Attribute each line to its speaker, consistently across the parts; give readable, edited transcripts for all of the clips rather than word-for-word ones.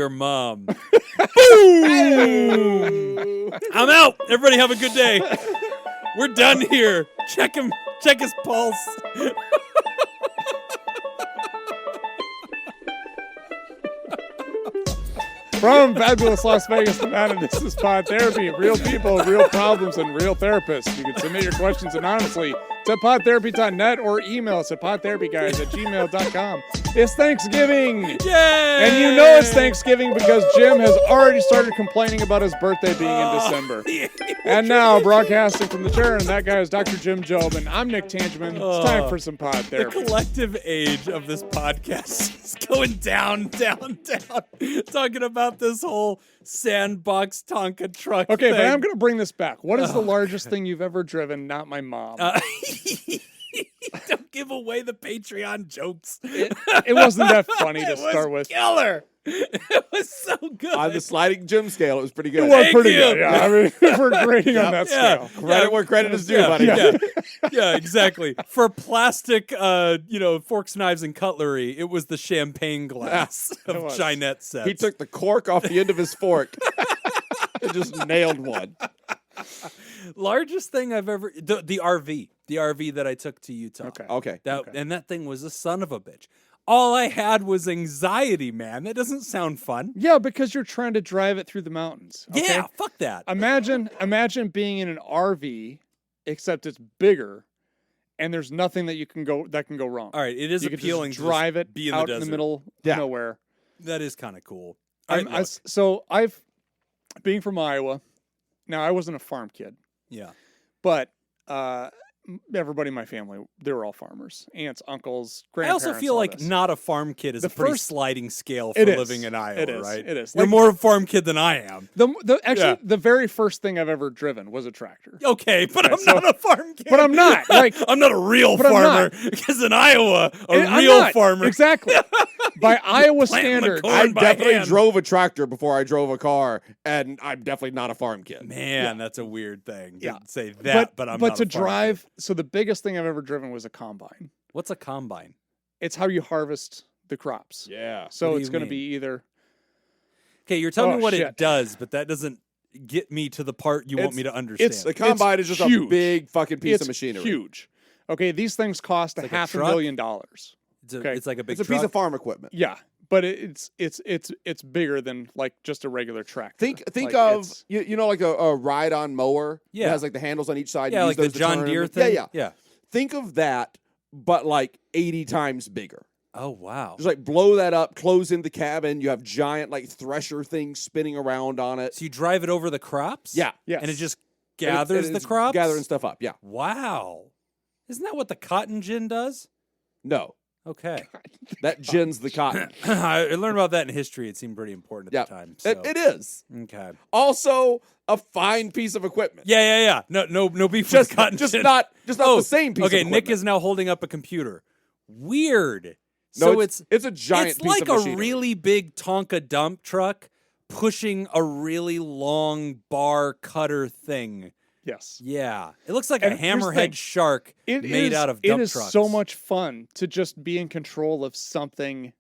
Speaker 1: your mom. Boom! I'm out. Everybody have a good day. We're done here. Check him. Check his pulse.
Speaker 2: From fabulous Las Vegas, Nevada, this is Pod Therapy. Real people, real problems, and real therapists. You can submit your questions anonymously to podtherapy.net or email us at podtherapyguys@gmail.com. It's Thanksgiving!
Speaker 1: Yay!
Speaker 2: And you know it's Thanksgiving because Jim has already started complaining about his birthday being in December. And now, broadcasting from the chair, and that guy is Dr. Jim Job, and I'm Nick Tangeman. It's time for some Pod Therapy.
Speaker 1: The collective age of this podcast is going down, down, down. Talking about this whole sandbox Tonka truck
Speaker 2: Okay,
Speaker 1: thing.
Speaker 2: but I'm going to bring this back. What is the largest thing you've ever driven? Not my mom.
Speaker 1: Don't give away the Patreon jokes.
Speaker 2: It wasn't that funny to start with.
Speaker 1: Killer. It was so good.
Speaker 3: On the sliding Jim scale, it was pretty good.
Speaker 2: It was
Speaker 1: Thank
Speaker 2: pretty
Speaker 1: you.
Speaker 2: good. Yeah, I mean, we're grading on that scale.
Speaker 3: Credit where credit is due, buddy.
Speaker 1: Yeah, exactly. For plastic, forks, knives, and cutlery, it was the champagne glass of Chinette sets.
Speaker 3: He took the cork off the end of his fork and just nailed one.
Speaker 1: Largest thing I've ever the RV that I took to Utah.
Speaker 3: Okay.
Speaker 1: And that thing was a son of a bitch. All I had was anxiety, man. That doesn't sound fun.
Speaker 2: Yeah, because you're trying to drive it through the mountains. Okay?
Speaker 1: Yeah, fuck that.
Speaker 2: Imagine being in an RV, except it's bigger, and there's nothing that can go wrong.
Speaker 1: All right, it is
Speaker 2: you
Speaker 1: appealing
Speaker 2: can just drive
Speaker 1: to
Speaker 2: it
Speaker 1: be in
Speaker 2: out
Speaker 1: the
Speaker 2: in
Speaker 1: desert.
Speaker 2: the middle of nowhere.
Speaker 1: That is kind of cool.
Speaker 2: I've being from Iowa. Now I wasn't a farm kid.
Speaker 1: Yeah.
Speaker 2: But everybody in my family, they were all farmers. Aunts, uncles,
Speaker 1: I
Speaker 2: grandparents.
Speaker 1: also feel
Speaker 2: all
Speaker 1: like
Speaker 2: this.
Speaker 1: not a farm kid is
Speaker 2: The
Speaker 1: a pretty
Speaker 2: first-
Speaker 1: sliding scale for
Speaker 2: It is.
Speaker 1: living in Iowa,
Speaker 2: It is.
Speaker 1: right?
Speaker 2: It is.
Speaker 1: You're
Speaker 2: Like-
Speaker 1: more of a farm kid than I am.
Speaker 2: The very first thing I've ever driven was a tractor.
Speaker 1: Okay, but I'm not a farm kid.
Speaker 2: But I'm not. Like,
Speaker 1: I'm not a real
Speaker 2: but I'm
Speaker 1: farmer
Speaker 2: not.
Speaker 1: because in Iowa,
Speaker 2: I'm
Speaker 1: real
Speaker 2: not.
Speaker 1: farmer.
Speaker 2: Exactly. By Iowa
Speaker 1: Planting the
Speaker 2: standards.
Speaker 1: corn.
Speaker 3: I
Speaker 1: by
Speaker 3: definitely
Speaker 1: hand.
Speaker 3: drove a tractor before I drove a car, and I'm definitely not a farm kid.
Speaker 1: Man, that's a weird thing.
Speaker 2: Yeah.
Speaker 1: To say that, but I'm not
Speaker 2: to
Speaker 1: a farm
Speaker 2: drive.
Speaker 1: kid.
Speaker 2: So the biggest thing I've ever driven was a combine.
Speaker 1: What's a combine?
Speaker 2: It's how you harvest the crops.
Speaker 3: Yeah.
Speaker 2: So
Speaker 1: What do
Speaker 2: it's
Speaker 1: you
Speaker 2: going to
Speaker 1: mean?
Speaker 2: be either.
Speaker 1: Okay, you're telling
Speaker 2: Oh,
Speaker 1: me what
Speaker 2: shit.
Speaker 1: it does, but that doesn't get me to the part you want me to understand.
Speaker 3: The combine is just
Speaker 2: huge.
Speaker 3: a big fucking piece
Speaker 2: It's
Speaker 3: of machinery.
Speaker 2: huge. Okay, these things cost
Speaker 1: like a
Speaker 2: $500,000.
Speaker 1: It's like a big
Speaker 3: It's a
Speaker 1: truck.
Speaker 3: piece of farm equipment.
Speaker 2: Yeah, but it's bigger than like just a regular tractor.
Speaker 3: Think
Speaker 2: Like,
Speaker 3: of
Speaker 2: it's-
Speaker 3: like a ride-on mower.
Speaker 1: Yeah.
Speaker 3: It has like the handles on each side.
Speaker 1: Yeah,
Speaker 3: You
Speaker 1: like
Speaker 3: use
Speaker 1: the
Speaker 3: those to
Speaker 1: John
Speaker 3: turn.
Speaker 1: Deere thing.
Speaker 3: Yeah. Think of that, but like 80 times bigger.
Speaker 1: Oh wow.
Speaker 3: Just like blow that up, close in the cabin. You have giant like thresher things spinning around on it.
Speaker 1: So you drive it over the crops?
Speaker 3: Yeah.
Speaker 2: Yes.
Speaker 1: And it just
Speaker 3: And it's-
Speaker 1: gathers
Speaker 3: and
Speaker 1: the
Speaker 3: it's
Speaker 1: crops?
Speaker 3: Gathering stuff up. Yeah.
Speaker 1: Wow. Isn't that what the cotton gin does?
Speaker 3: No,
Speaker 1: Okay.
Speaker 3: that gins the cotton.
Speaker 1: I learned about that in history. It seemed pretty important at the time. So.
Speaker 3: It is.
Speaker 1: Okay.
Speaker 3: Also, a fine piece of equipment.
Speaker 1: Yeah. No beef
Speaker 3: Just
Speaker 1: with cotton
Speaker 3: just
Speaker 1: gin.
Speaker 3: not the same piece.
Speaker 1: Okay,
Speaker 3: of
Speaker 1: Nick
Speaker 3: equipment.
Speaker 1: is now holding up a computer. Weird.
Speaker 3: No,
Speaker 1: So
Speaker 3: it's a giant
Speaker 1: it's
Speaker 3: piece
Speaker 1: like
Speaker 3: of
Speaker 1: a
Speaker 3: machinery.
Speaker 1: really big Tonka dump truck pushing a really long bar cutter thing.
Speaker 2: Yes.
Speaker 1: Yeah. It looks like
Speaker 2: And
Speaker 1: a
Speaker 2: here's the
Speaker 1: hammerhead
Speaker 2: thing.
Speaker 1: shark made out of dump
Speaker 2: It is
Speaker 1: trucks.
Speaker 2: so much fun to just be in control of something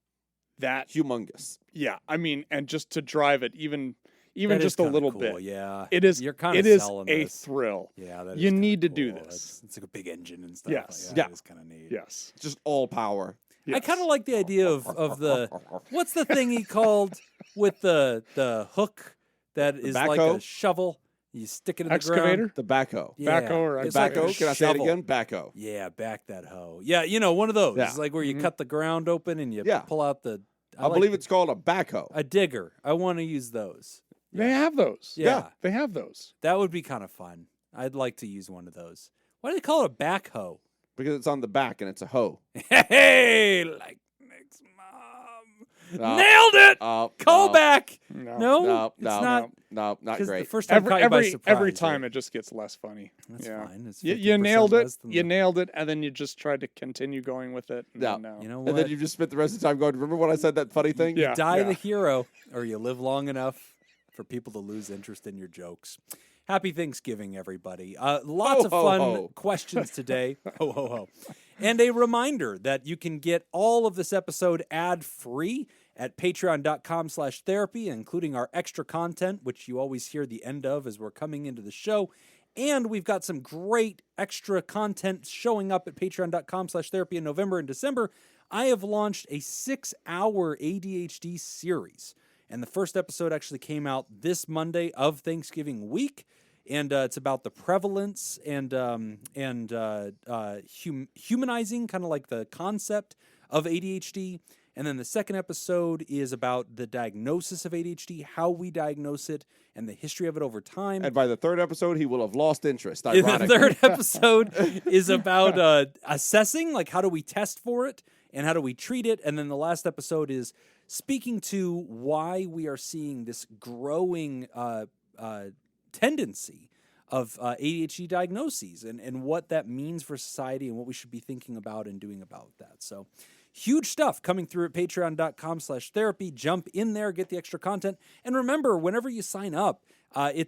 Speaker 2: that
Speaker 3: humongous.
Speaker 2: yeah, I mean, and just to drive it even
Speaker 1: That is
Speaker 2: just a
Speaker 1: kinda
Speaker 2: little
Speaker 1: cool,
Speaker 2: bit.
Speaker 1: Yeah.
Speaker 2: It is
Speaker 1: You're kind
Speaker 2: it
Speaker 1: of
Speaker 2: is
Speaker 1: selling
Speaker 2: a
Speaker 1: this.
Speaker 2: thrill.
Speaker 1: Yeah, that is
Speaker 2: You
Speaker 1: kinda
Speaker 2: need to do
Speaker 1: cool.
Speaker 2: this.
Speaker 1: It's like a big engine and stuff.
Speaker 2: Yes.
Speaker 1: Yeah.
Speaker 3: Yeah.
Speaker 1: It's kind of neat.
Speaker 2: Yes.
Speaker 3: Just all power.
Speaker 1: I
Speaker 2: Yes.
Speaker 1: kind of like the idea of the what's the thing he called with the hook that is like a
Speaker 3: backhoe?
Speaker 1: shovel. You stick it in the
Speaker 2: Excavator?
Speaker 1: ground.
Speaker 3: The backhoe.
Speaker 1: Yeah.
Speaker 2: Backhoe or
Speaker 1: It's
Speaker 2: excavator?
Speaker 1: like a
Speaker 3: Backhoe. Can I say it
Speaker 1: shovel.
Speaker 3: again? Backhoe.
Speaker 1: Yeah, back that hoe. Yeah, one of those.
Speaker 3: Yeah.
Speaker 1: It's like where you
Speaker 2: Mhm.
Speaker 1: cut the ground open and you
Speaker 3: Yeah.
Speaker 1: pull out the.
Speaker 3: I believe it's called a backhoe.
Speaker 1: a digger. I want to use those.
Speaker 2: They have those.
Speaker 1: Yeah.
Speaker 2: They have those.
Speaker 1: That would be kind of fun. I'd like to use one of those. Why do they call it a backhoe?
Speaker 3: Because it's on the back and it's a hoe.
Speaker 1: Hey, like Nick's mom.
Speaker 3: Uh,
Speaker 1: Nailed it.
Speaker 3: Call
Speaker 1: Call back.
Speaker 2: No.
Speaker 1: No,
Speaker 3: it's
Speaker 1: not.
Speaker 3: not
Speaker 1: 'Cause
Speaker 3: great.
Speaker 1: The first time caught you by surprise,
Speaker 2: every
Speaker 1: right?
Speaker 2: time it just gets less funny.
Speaker 1: That's
Speaker 2: yeah.
Speaker 1: fine. It's
Speaker 2: You
Speaker 1: 50%
Speaker 2: nailed it.
Speaker 1: less than
Speaker 2: You
Speaker 1: the-
Speaker 2: nailed it, and then you just tried to continue going with it. And
Speaker 3: Yeah.
Speaker 2: then, no.
Speaker 1: You know
Speaker 3: And then
Speaker 1: what?
Speaker 3: you just spent the rest of the time going, remember when I said that funny thing?
Speaker 2: Yeah.
Speaker 1: Die the hero, or you live long enough for people to lose interest in your jokes. Happy Thanksgiving, everybody. Lots
Speaker 3: Ho,
Speaker 1: of
Speaker 3: ho,
Speaker 1: fun
Speaker 3: ho.
Speaker 1: questions today. Ho, ho, ho. And a reminder that you can get all of this episode ad-free at patreon.com/therapy, including our extra content, which you always hear the end of as we're coming into the show. And we've got some great extra content showing up at patreon.com/therapy in November and December. I have launched a 6-hour ADHD series. And the first episode actually came out this Monday of Thanksgiving week. And it's about the prevalence and humanizing, kind of like the concept of ADHD. And then the second episode is about the diagnosis of ADHD, how we diagnose it, and the history of it over time.
Speaker 3: And by the third episode, he will have lost interest.
Speaker 1: The
Speaker 3: Ironically.
Speaker 1: third episode is about assessing, like how do we test for it and how do we treat it. And then the last episode is speaking to why we are seeing this growing tendency of ADHD diagnoses and what that means for society and what we should be thinking about and doing about that. So huge stuff coming through at patreon.com/therapy. Jump in there, get the extra content. And remember, whenever you sign up,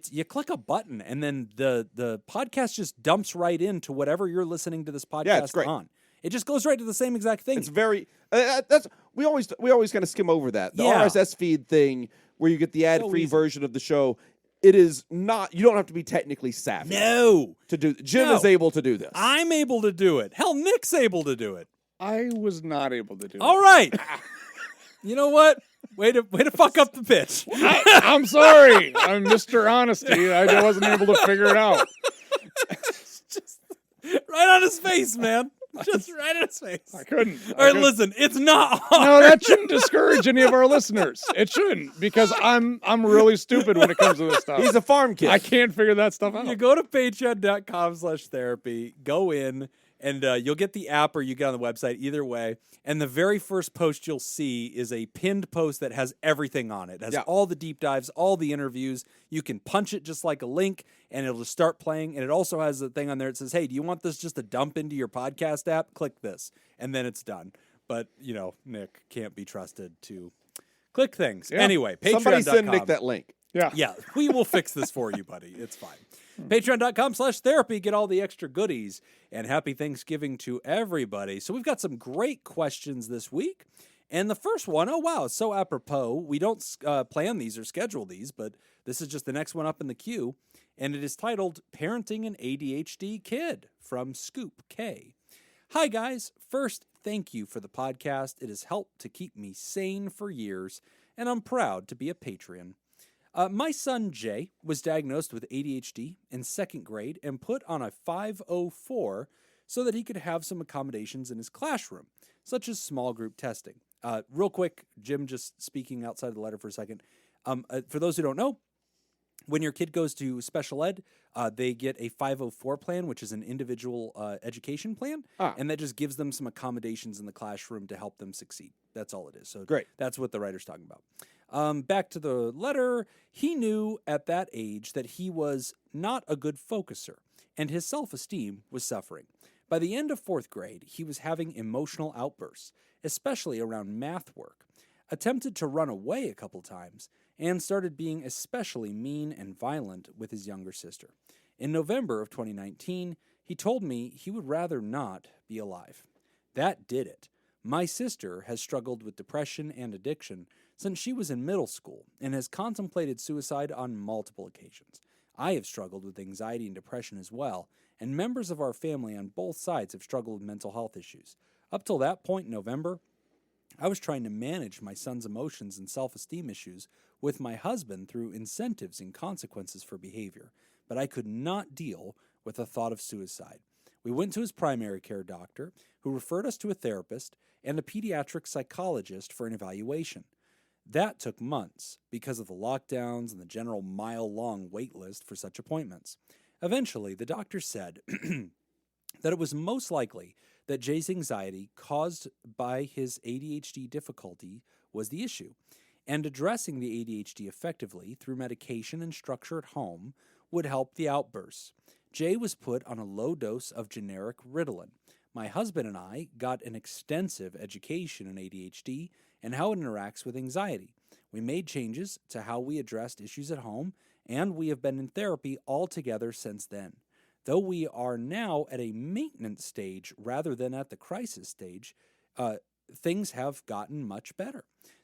Speaker 1: you click a button and then the podcast just dumps right into whatever you're listening to this podcast on. It just goes right to the same exact thing.
Speaker 3: It's very we always kind of skim over that. The RSS feed thing where you get the ad-free version of the show. It is not, you don't have to be technically savvy.
Speaker 1: No.
Speaker 3: To do Jim is able to do this.
Speaker 1: I'm able to do it. Hell, Nick's able to do it.
Speaker 2: I was not able to do it.
Speaker 1: All right. You know what? Way to fuck up the pitch.
Speaker 2: I'm sorry. I'm Mr. Honesty. I wasn't able to figure it out.
Speaker 1: Just right on his face, man. Just right in his face.
Speaker 2: I couldn't.
Speaker 1: All right, listen. It's not hard.
Speaker 2: No, that shouldn't discourage any of our listeners. It shouldn't, because I'm really stupid when it comes to this stuff.
Speaker 3: He's a farm kid.
Speaker 2: I can't figure that stuff out.
Speaker 1: You go to patreon.com/therapy, go in, and you'll get the app or you get on the website, either way. And the very first post you'll see is a pinned post that has everything on it. It has all the deep dives, all the interviews. You can punch it just like a link, and it'll just start playing. And it also has a thing on there that says, hey, do you want this just to dump into your podcast app? Click this. And then it's done. But, Nick can't be trusted to click things. Yeah. Anyway, patreon.com.
Speaker 3: Somebody send Nick that link.
Speaker 1: Yeah, we will fix this for you, buddy. It's fine. Patreon.com/therapy. Get all the extra goodies. And happy Thanksgiving to everybody. So we've got some great questions this week. And the first one, oh, wow, it's so apropos. We don't plan these or schedule these, but this is just the next one up in the queue. And it is titled Parenting an ADHD Kid from Scoop K. Hi, guys. First, thank you for the podcast. It has helped to keep me sane for years, and I'm proud to be a Patreon. My son, Jay, was diagnosed with ADHD in second grade and put on a 504 so that he could have some accommodations in his classroom, such as small group testing. Real quick, Jim, just speaking outside of the letter for a second. For those who don't know, when your kid goes to special ed, they get a 504 plan, which is an individual education plan, and that just gives them some accommodations in the classroom to help them succeed. That's all it is. So
Speaker 3: great.
Speaker 1: That's what the writer's talking about. Back to the letter, he knew at that age that he was not a good focuser, and his self-esteem was suffering. By the end of fourth grade, he was having emotional outbursts, especially around math work, attempted to run away a couple times, and started being especially mean and violent with his younger sister. In November of 2019, he told me he would rather not be alive. That did it. My sister has struggled with depression and addiction since she was in middle school and has contemplated suicide on multiple occasions. I have struggled with anxiety and depression as well, and members of our family on both sides have struggled with mental health issues. Up till that point in November, I was trying to manage my son's emotions and self-esteem issues with my husband through incentives and consequences for behavior, but I could not deal with the thought of suicide. We went to his primary care doctor, who referred us to a therapist and a pediatric psychologist for an evaluation. That took months because of the lockdowns and the general mile-long wait list for such appointments. Eventually, the doctor said that it was most likely that Jay's anxiety caused by his ADHD difficulty was the issue, and addressing the ADHD effectively through medication and structure at home would help the outbursts. Jay was put on a low dose of generic Ritalin. My husband and I got an extensive education in ADHD and how it interacts with anxiety. We made changes to how we addressed issues at home, and we have been in therapy all together since then. Though we are now at a maintenance stage rather than at the crisis stage, things have gotten much better.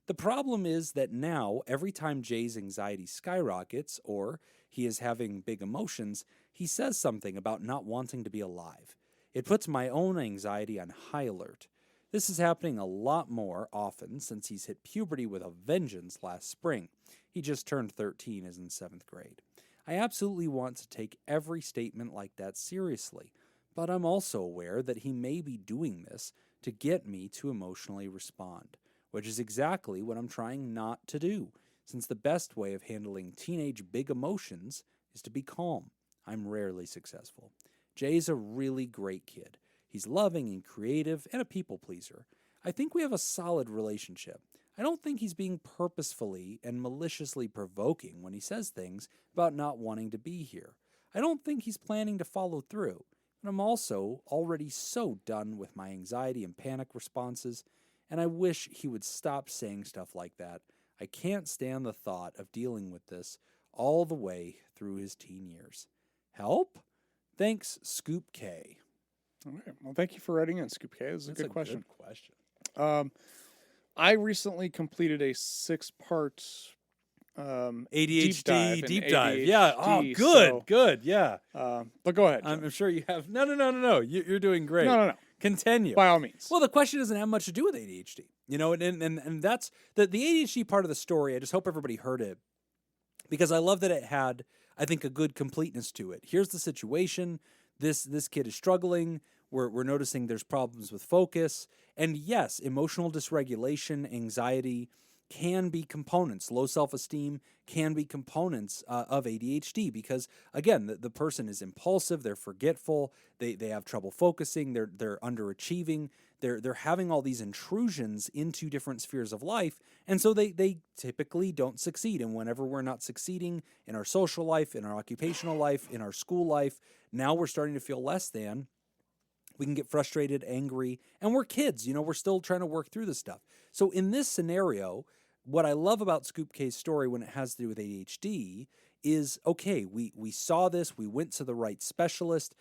Speaker 1: The problem is that now, every time Jay's anxiety skyrockets or he is having big emotions, he says something about not wanting to be alive. It puts my own anxiety on high alert. This is happening a lot more often since he's hit puberty with a vengeance last spring. He just turned 13, is in 7th grade. I absolutely want to take every statement like that seriously, but I'm also aware that he may be doing this to get me to emotionally respond, which is exactly what I'm trying not to do, since the best way of handling teenage big emotions is to be calm. I'm rarely successful. Jay's a really great kid. He's loving and creative and a people pleaser. I think we have a solid relationship. I don't think he's being purposefully and maliciously provoking when he says things about not wanting to be here. I don't think he's planning to follow through. But I'm also already so done with my anxiety and panic responses, and I wish he would stop saying stuff like that. I can't stand the thought of dealing with this all the way through his teen years. Help? Thanks, Scoop K.
Speaker 2: All right. Well, thank you for writing in, Scoop K. This is a good question.
Speaker 1: Good question.
Speaker 2: I recently completed a 6-part
Speaker 1: ADHD deep dive.
Speaker 2: ADHD,
Speaker 1: Yeah. Oh, good.
Speaker 2: so,
Speaker 1: Good. Yeah.
Speaker 2: But go ahead.
Speaker 1: I'm sure you have. No. You're doing great.
Speaker 2: No.
Speaker 1: Continue.
Speaker 2: By all means.
Speaker 1: Well, the question doesn't have much to do with ADHD, and that's the ADHD part of the story. I just hope everybody heard it because I love that it had, I think, a good completeness to it. Here's the situation. This kid is struggling. We're noticing there's problems with focus. And yes, emotional dysregulation, anxiety can be components. Low self-esteem can be components of ADHD because, again, the person is impulsive, they're forgetful, they have trouble focusing, they're underachieving, they're having all these intrusions into different spheres of life, and so they typically don't succeed. And whenever we're not succeeding in our social life, in our occupational life, in our school life, now we're starting to feel less than. We can get frustrated, angry, and we're kids, we're still trying to work through this stuff. So in this scenario, what I love about Scoop K's story when it has to do with ADHD is, okay, we saw this, we went to the right specialist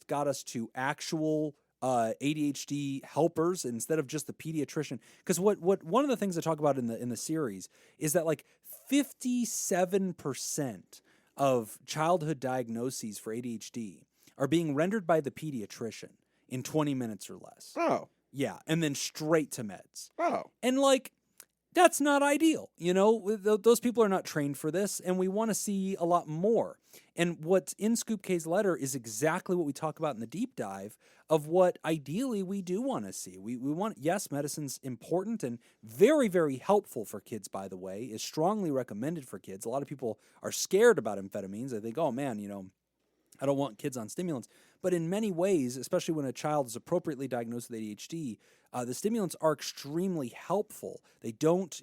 Speaker 1: got us to actual ADHD helpers instead of just the pediatrician. Because what one of the things I talk about in the series is that like 57% of childhood diagnoses for ADHD are being rendered by the pediatrician in 20 minutes or less.
Speaker 3: Oh.
Speaker 1: Yeah, and then straight to meds.
Speaker 3: Oh.
Speaker 1: And like, that's not ideal. Those people are not trained for this, and we want to see a lot more. And what's in Scoop K's letter is exactly what we talk about in the deep dive of what ideally we do want to see. We want, yes, medicine's important and very, very helpful for kids, by the way, is strongly recommended for kids. A lot of people are scared about amphetamines. They think, oh man, I don't want kids on stimulants. But in many ways, especially when a child is appropriately diagnosed with ADHD, the stimulants are extremely helpful. They don't,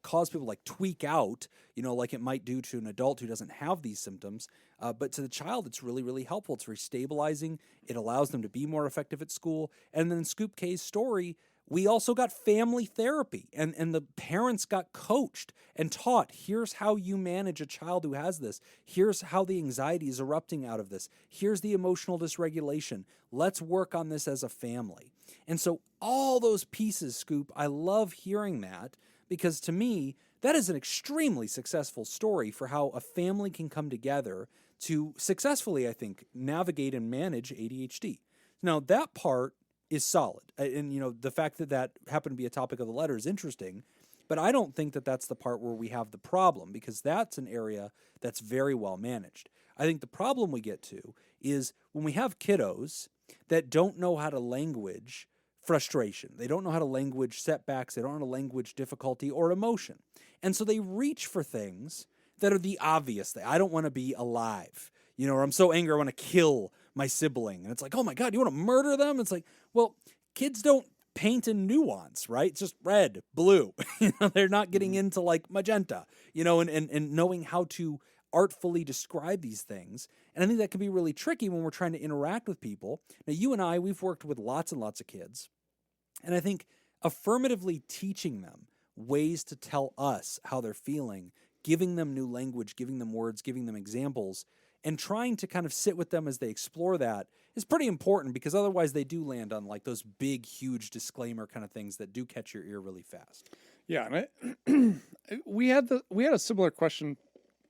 Speaker 1: cause people like tweak out, like it might do to an adult who doesn't have these symptoms. But to the child, it's really, really helpful. It's very stabilizing. It allows them to be more effective at school. And then Scoop K's story, we also got family therapy, and the parents got coached and taught, here's how you manage a child who has this. Here's how the anxiety is erupting out of this. Here's the emotional dysregulation. Let's work on this as a family. And so all those pieces, Scoop, I love hearing that because to me, that is an extremely successful story for how a family can come together to successfully, I think, navigate and manage ADHD. Now, that part is solid. And, the fact that happened to be a topic of the letter is interesting, but I don't think that that's the part where we have the problem because that's an area that's very well managed. I think the problem we get to is when we have kiddos that don't know how to language frustration. They don't know how to language setbacks. They don't know how to language difficulty or emotion. And so they reach for things that are the obvious thing. I don't want to be alive, or I'm so angry I want to kill my sibling. And it's like, oh my God, you want to murder them? It's like, well, kids don't paint in nuance, right? It's just red, blue. They're not getting into like magenta, and knowing how to artfully describe these things. And I think that can be really tricky when we're trying to interact with people. Now, you and I, we've worked with lots and lots of kids. And I think affirmatively teaching them ways to tell us how they're feeling, giving them new language, giving them words, giving them examples, and trying to kind of sit with them as they explore that is pretty important because otherwise they do land on like those big, huge disclaimer kind of things that do catch your ear really fast.
Speaker 2: Yeah, and we had a similar question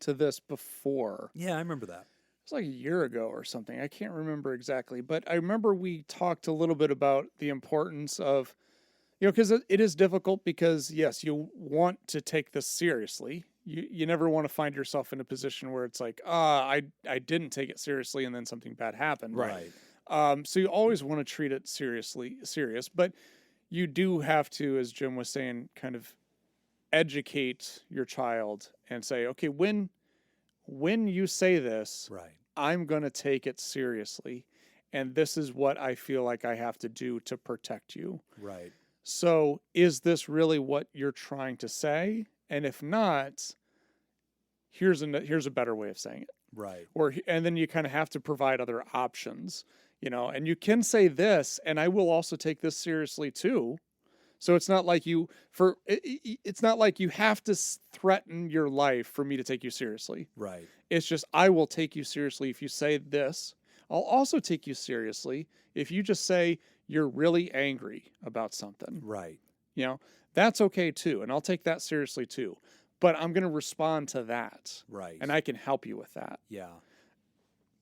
Speaker 2: to this before.
Speaker 1: Yeah, I remember that.
Speaker 2: It was like a year ago or something. I can't remember exactly, but I remember we talked a little bit about the importance of, because it is difficult because, yes, you want to take this seriously. You never want to find yourself in a position where it's like, I didn't take it seriously and then something bad happened.
Speaker 1: Right.
Speaker 2: So you always want to treat it serious, but you do have to, as Jim was saying, kind of educate your child and say, okay, when you say this,
Speaker 1: Right.
Speaker 2: I'm going to take it seriously. And this is what I feel like I have to do to protect you.
Speaker 1: Right.
Speaker 2: So is this really what you're trying to say? And if not, here's a better way of saying it.
Speaker 1: Right.
Speaker 2: And then you kind of have to provide other options, and you can say this, and I will also take this seriously too. So it's not like it's not like you have to threaten your life for me to take you seriously.
Speaker 1: Right.
Speaker 2: It's just, I will take you seriously if you say this. I'll also take you seriously if you just say you're really angry about something.
Speaker 1: Right.
Speaker 2: That's okay too. And I'll take that seriously too. But I'm going to respond to that.
Speaker 1: Right.
Speaker 2: And I can help you with that.
Speaker 1: Yeah.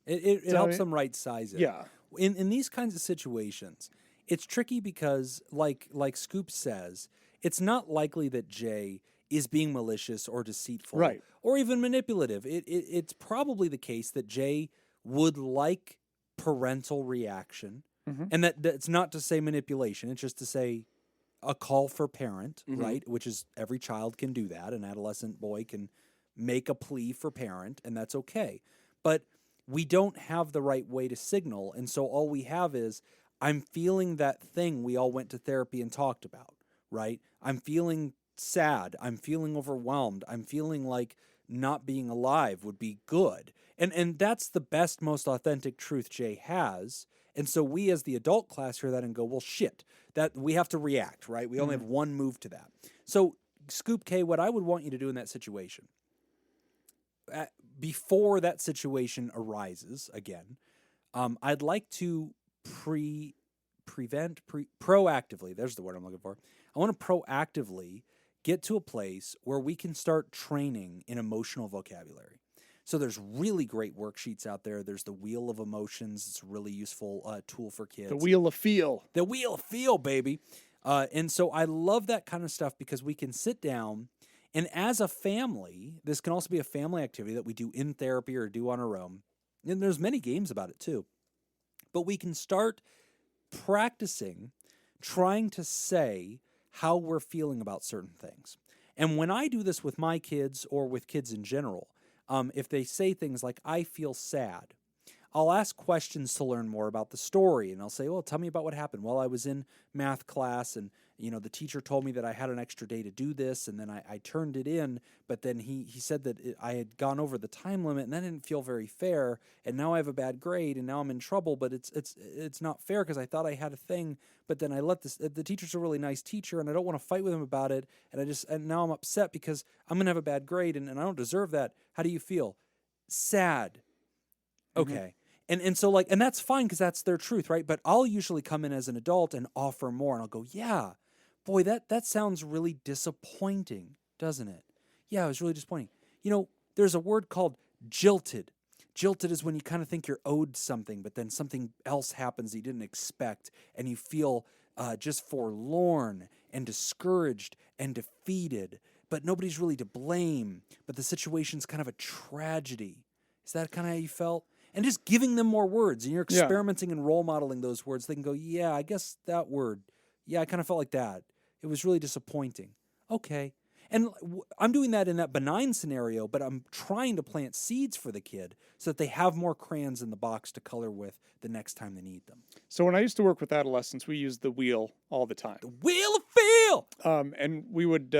Speaker 1: It helps them right size it.
Speaker 2: Yeah.
Speaker 1: In these kinds of situations, it's tricky because, like Scoop says, it's not likely that Jay is being malicious or deceitful,
Speaker 2: right,
Speaker 1: or even manipulative. It's probably the case that Jay would like parental reaction, and that's not to say manipulation. It's just to say a call for parent, right? Which is, every child can do that. An adolescent boy can make a plea for parent, and that's okay. But we don't have the right way to signal, and so all we have is, I'm feeling that thing we all went to therapy and talked about, right? I'm feeling sad. I'm feeling overwhelmed. I'm feeling like not being alive would be good. And that's the best, most authentic truth Jay has. And so we as the adult class hear that and go, well, shit, that we have to react, right? We only have one move to that. So Scoop K, what I would want you to do in that situation, before that situation arises again, I'd like to proactively, there's the word I'm looking for. I want to proactively get to a place where we can start training in emotional vocabulary. So there's really great worksheets out there. There's the Wheel of Emotions. It's a really useful tool for kids.
Speaker 2: The Wheel of Feel.
Speaker 1: The Wheel of Feel, baby. And so I love that kind of stuff because we can sit down, and as a family, this can also be a family activity that we do in therapy or do on our own. And there's many games about it too. But we can start practicing trying to say how we're feeling about certain things. And when I do this with my kids or with kids in general, if they say things like, I feel sad, I'll ask questions to learn more about the story. And I'll say, well, tell me about what happened. Well, I was in math class and, the teacher told me that I had an extra day to do this. And then I turned it in. But then he said that I had gone over the time limit and that didn't feel very fair. And now I have a bad grade and now I'm in trouble. But it's not fair because I thought I had a thing. But then I let the teacher's a really nice teacher and I don't want to fight with him about it. And now I'm upset because I'm going to have a bad grade and I don't deserve that. How do you feel? Sad. Okay. And so and that's fine because that's their truth, right? But I'll usually come in as an adult and offer more and I'll go, yeah, boy, that sounds really disappointing, doesn't it? Yeah, it was really disappointing. There's a word called jilted. Jilted is when you kind of think you're owed something, but then something else happens you didn't expect and you feel just forlorn and discouraged and defeated, but nobody's really to blame, but the situation's kind of a tragedy. Is that kind of how you felt? And just giving them more words, and you're experimenting and role modeling those words. They can go, yeah, I guess that word. Yeah, I kind of felt like that. It was really disappointing. Okay. And I'm doing that in that benign scenario, but I'm trying to plant seeds for the kid so that they have more crayons in the box to color with the next time they need them.
Speaker 2: So when I used to work with adolescents, we used the wheel all the time.
Speaker 1: The Wheel of Feel!
Speaker 2: And we would...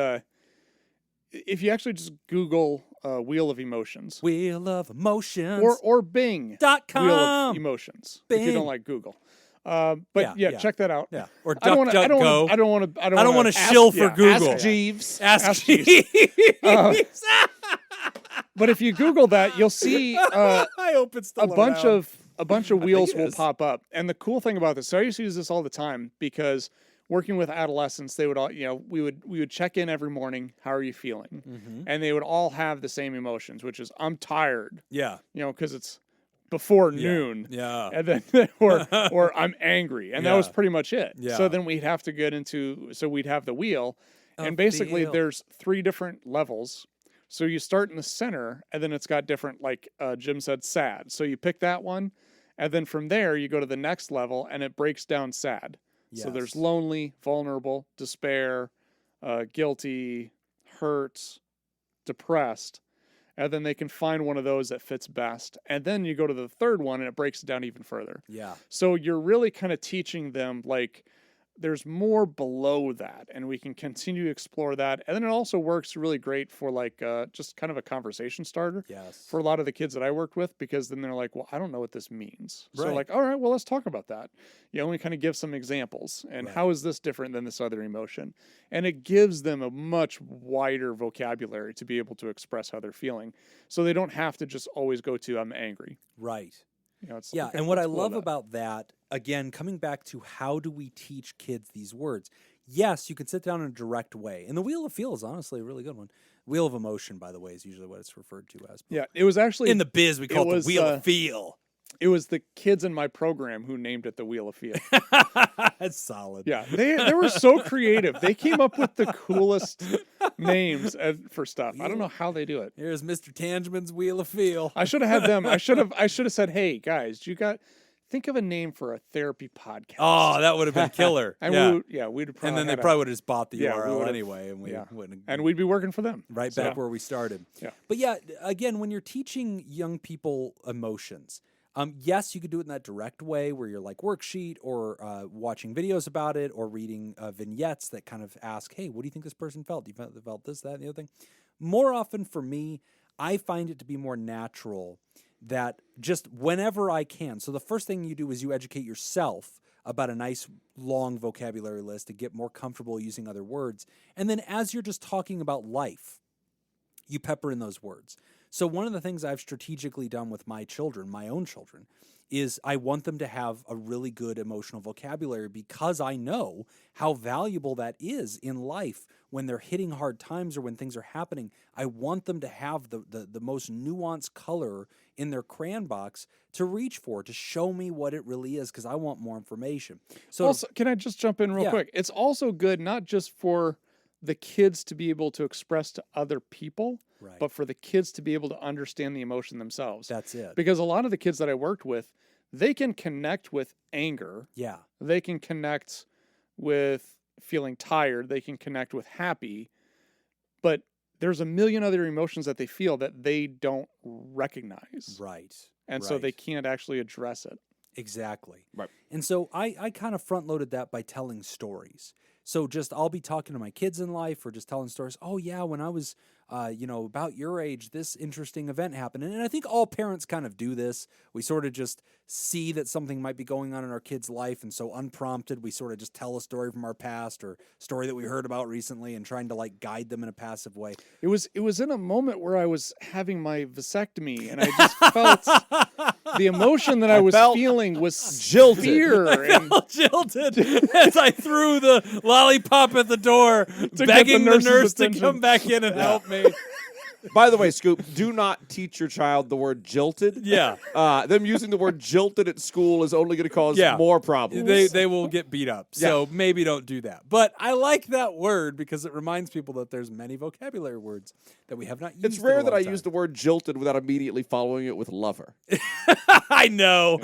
Speaker 2: if you actually just Google Wheel of Emotions.
Speaker 1: Wheel of Emotions.
Speaker 2: Or Bing.
Speaker 1: .com.
Speaker 2: Wheel of Emotions.
Speaker 1: Bing.
Speaker 2: If you don't like Google. But check that out.
Speaker 1: Yeah. Or
Speaker 2: I don't want
Speaker 1: to shill for Google.
Speaker 3: Ask Jeeves.
Speaker 1: Ask Jeeves.
Speaker 2: But if you Google that, you'll see
Speaker 1: I hope it's
Speaker 2: a bunch of wheels will pop up. And the cool thing about this, so I used to use this all the time because working with adolescents, they would all, we would check in every morning. How are you feeling?
Speaker 1: Mm-hmm.
Speaker 2: And they would all have the same emotions, which is I'm tired.
Speaker 1: Yeah.
Speaker 2: Because it's before noon.
Speaker 1: Yeah.
Speaker 2: And then or I'm angry. And that was pretty much it.
Speaker 1: Yeah.
Speaker 2: So then we'd have to get into, so we'd have the wheel. And basically there's 3 different levels. So you start in the center, and then it's got different, like Jim said, sad. So you pick that one, and then from there you go to the next level, and it breaks down sad.
Speaker 1: Yes.
Speaker 2: So there's lonely, vulnerable, despair, guilty, hurt, depressed. And then they can find one of those that fits best. And then you go to the third one, and it breaks it down even further.
Speaker 1: Yeah.
Speaker 2: So you're really kind of teaching them, like, there's more below that, and we can continue to explore that. And then it also works really great for, like, just kind of a conversation starter.
Speaker 1: Yes.
Speaker 2: For a lot of the kids that I worked with, because then they're like, well, I don't know what this means.
Speaker 1: Right.
Speaker 2: So like, all right, well, let's talk about that. We kind of give some examples, and how is this different than this other emotion? And it gives them a much wider vocabulary to be able to express how they're feeling. So they don't have to just always go to, I'm angry.
Speaker 1: Right.
Speaker 2: It's,
Speaker 1: yeah, and what I love about that, again, coming back to how do we teach kids these words? Yes, you can sit down in a direct way. And the Wheel of Feel is honestly a really good one. Wheel of Emotion, by the way, is usually what it's referred to as.
Speaker 2: Yeah, it was actually...
Speaker 1: In the biz, we call it the Wheel of Feel.
Speaker 2: It was the kids in my program who named it the Wheel of Feel.
Speaker 1: That's solid.
Speaker 2: Yeah, they were so creative. They came up with the coolest names for stuff. I don't know how they do it.
Speaker 1: Here's Mr. Tangeman's Wheel of Feel.
Speaker 2: I should have had them. I should have said, "Hey guys, think of a name for a therapy podcast."
Speaker 1: Oh, that would have been killer.
Speaker 2: And we'd probably
Speaker 1: and then they probably would have just bought the URL anyway, and we wouldn't.
Speaker 2: And we'd be working for them
Speaker 1: right back where we started.
Speaker 2: Yeah.
Speaker 1: But yeah, again, when you're teaching young people emotions. Yes, you could do it in that direct way where you're like worksheet or watching videos about it or reading vignettes that kind of ask, hey, what do you think this person felt? Do you felt this, that, and the other thing? More often for me, I find it to be more natural that just whenever I can. So the first thing you do is you educate yourself about a nice long vocabulary list to get more comfortable using other words. And then as you're just talking about life, you pepper in those words. So one of the things I've strategically done with my children, my own children, is I want them to have a really good emotional vocabulary because I know how valuable that is in life when they're hitting hard times or when things are happening. I want them to have the most nuanced color in their crayon box to reach for, to show me what it really is because I want more information. So
Speaker 2: also, can I just jump in real quick? It's also good not just for the kids to be able to express to other people, but for the kids to be able to understand the emotion themselves.
Speaker 1: That's it.
Speaker 2: Because a lot of the kids that I worked with, they can connect with anger.
Speaker 1: Yeah.
Speaker 2: They can connect with feeling tired. They can connect with happy. But there's a million other emotions that they feel that they don't recognize.
Speaker 1: Right.
Speaker 2: And so they can't actually address it.
Speaker 1: Exactly.
Speaker 3: Right.
Speaker 1: And so I kind of front-loaded that by telling stories. So just I'll be talking to my kids in life or just telling stories. Oh, yeah, when I was, about your age, this interesting event happened. And I think all parents kind of do this. We sort of just see that something might be going on in our kid's life. And so unprompted, we sort of just tell a story from our past or story that we heard about recently and trying to like guide them in a passive way.
Speaker 2: It was in a moment where I was having my vasectomy and I just felt the emotion that I was feeling was jilted. Fear.
Speaker 1: I felt jilted as I threw the lollipop at the door, begging the nurse to come back in and help me.
Speaker 3: By the way, Scoop, do not teach your child the word jilted.
Speaker 1: Yeah.
Speaker 3: Them using the word jilted at school is only going to cause more problems.
Speaker 1: They will get beat up. So maybe don't do that. But I like that word because it reminds people that there's many vocabulary words that we have not used.
Speaker 3: It's rare that I use the word jilted without immediately following it with lover.
Speaker 1: I know.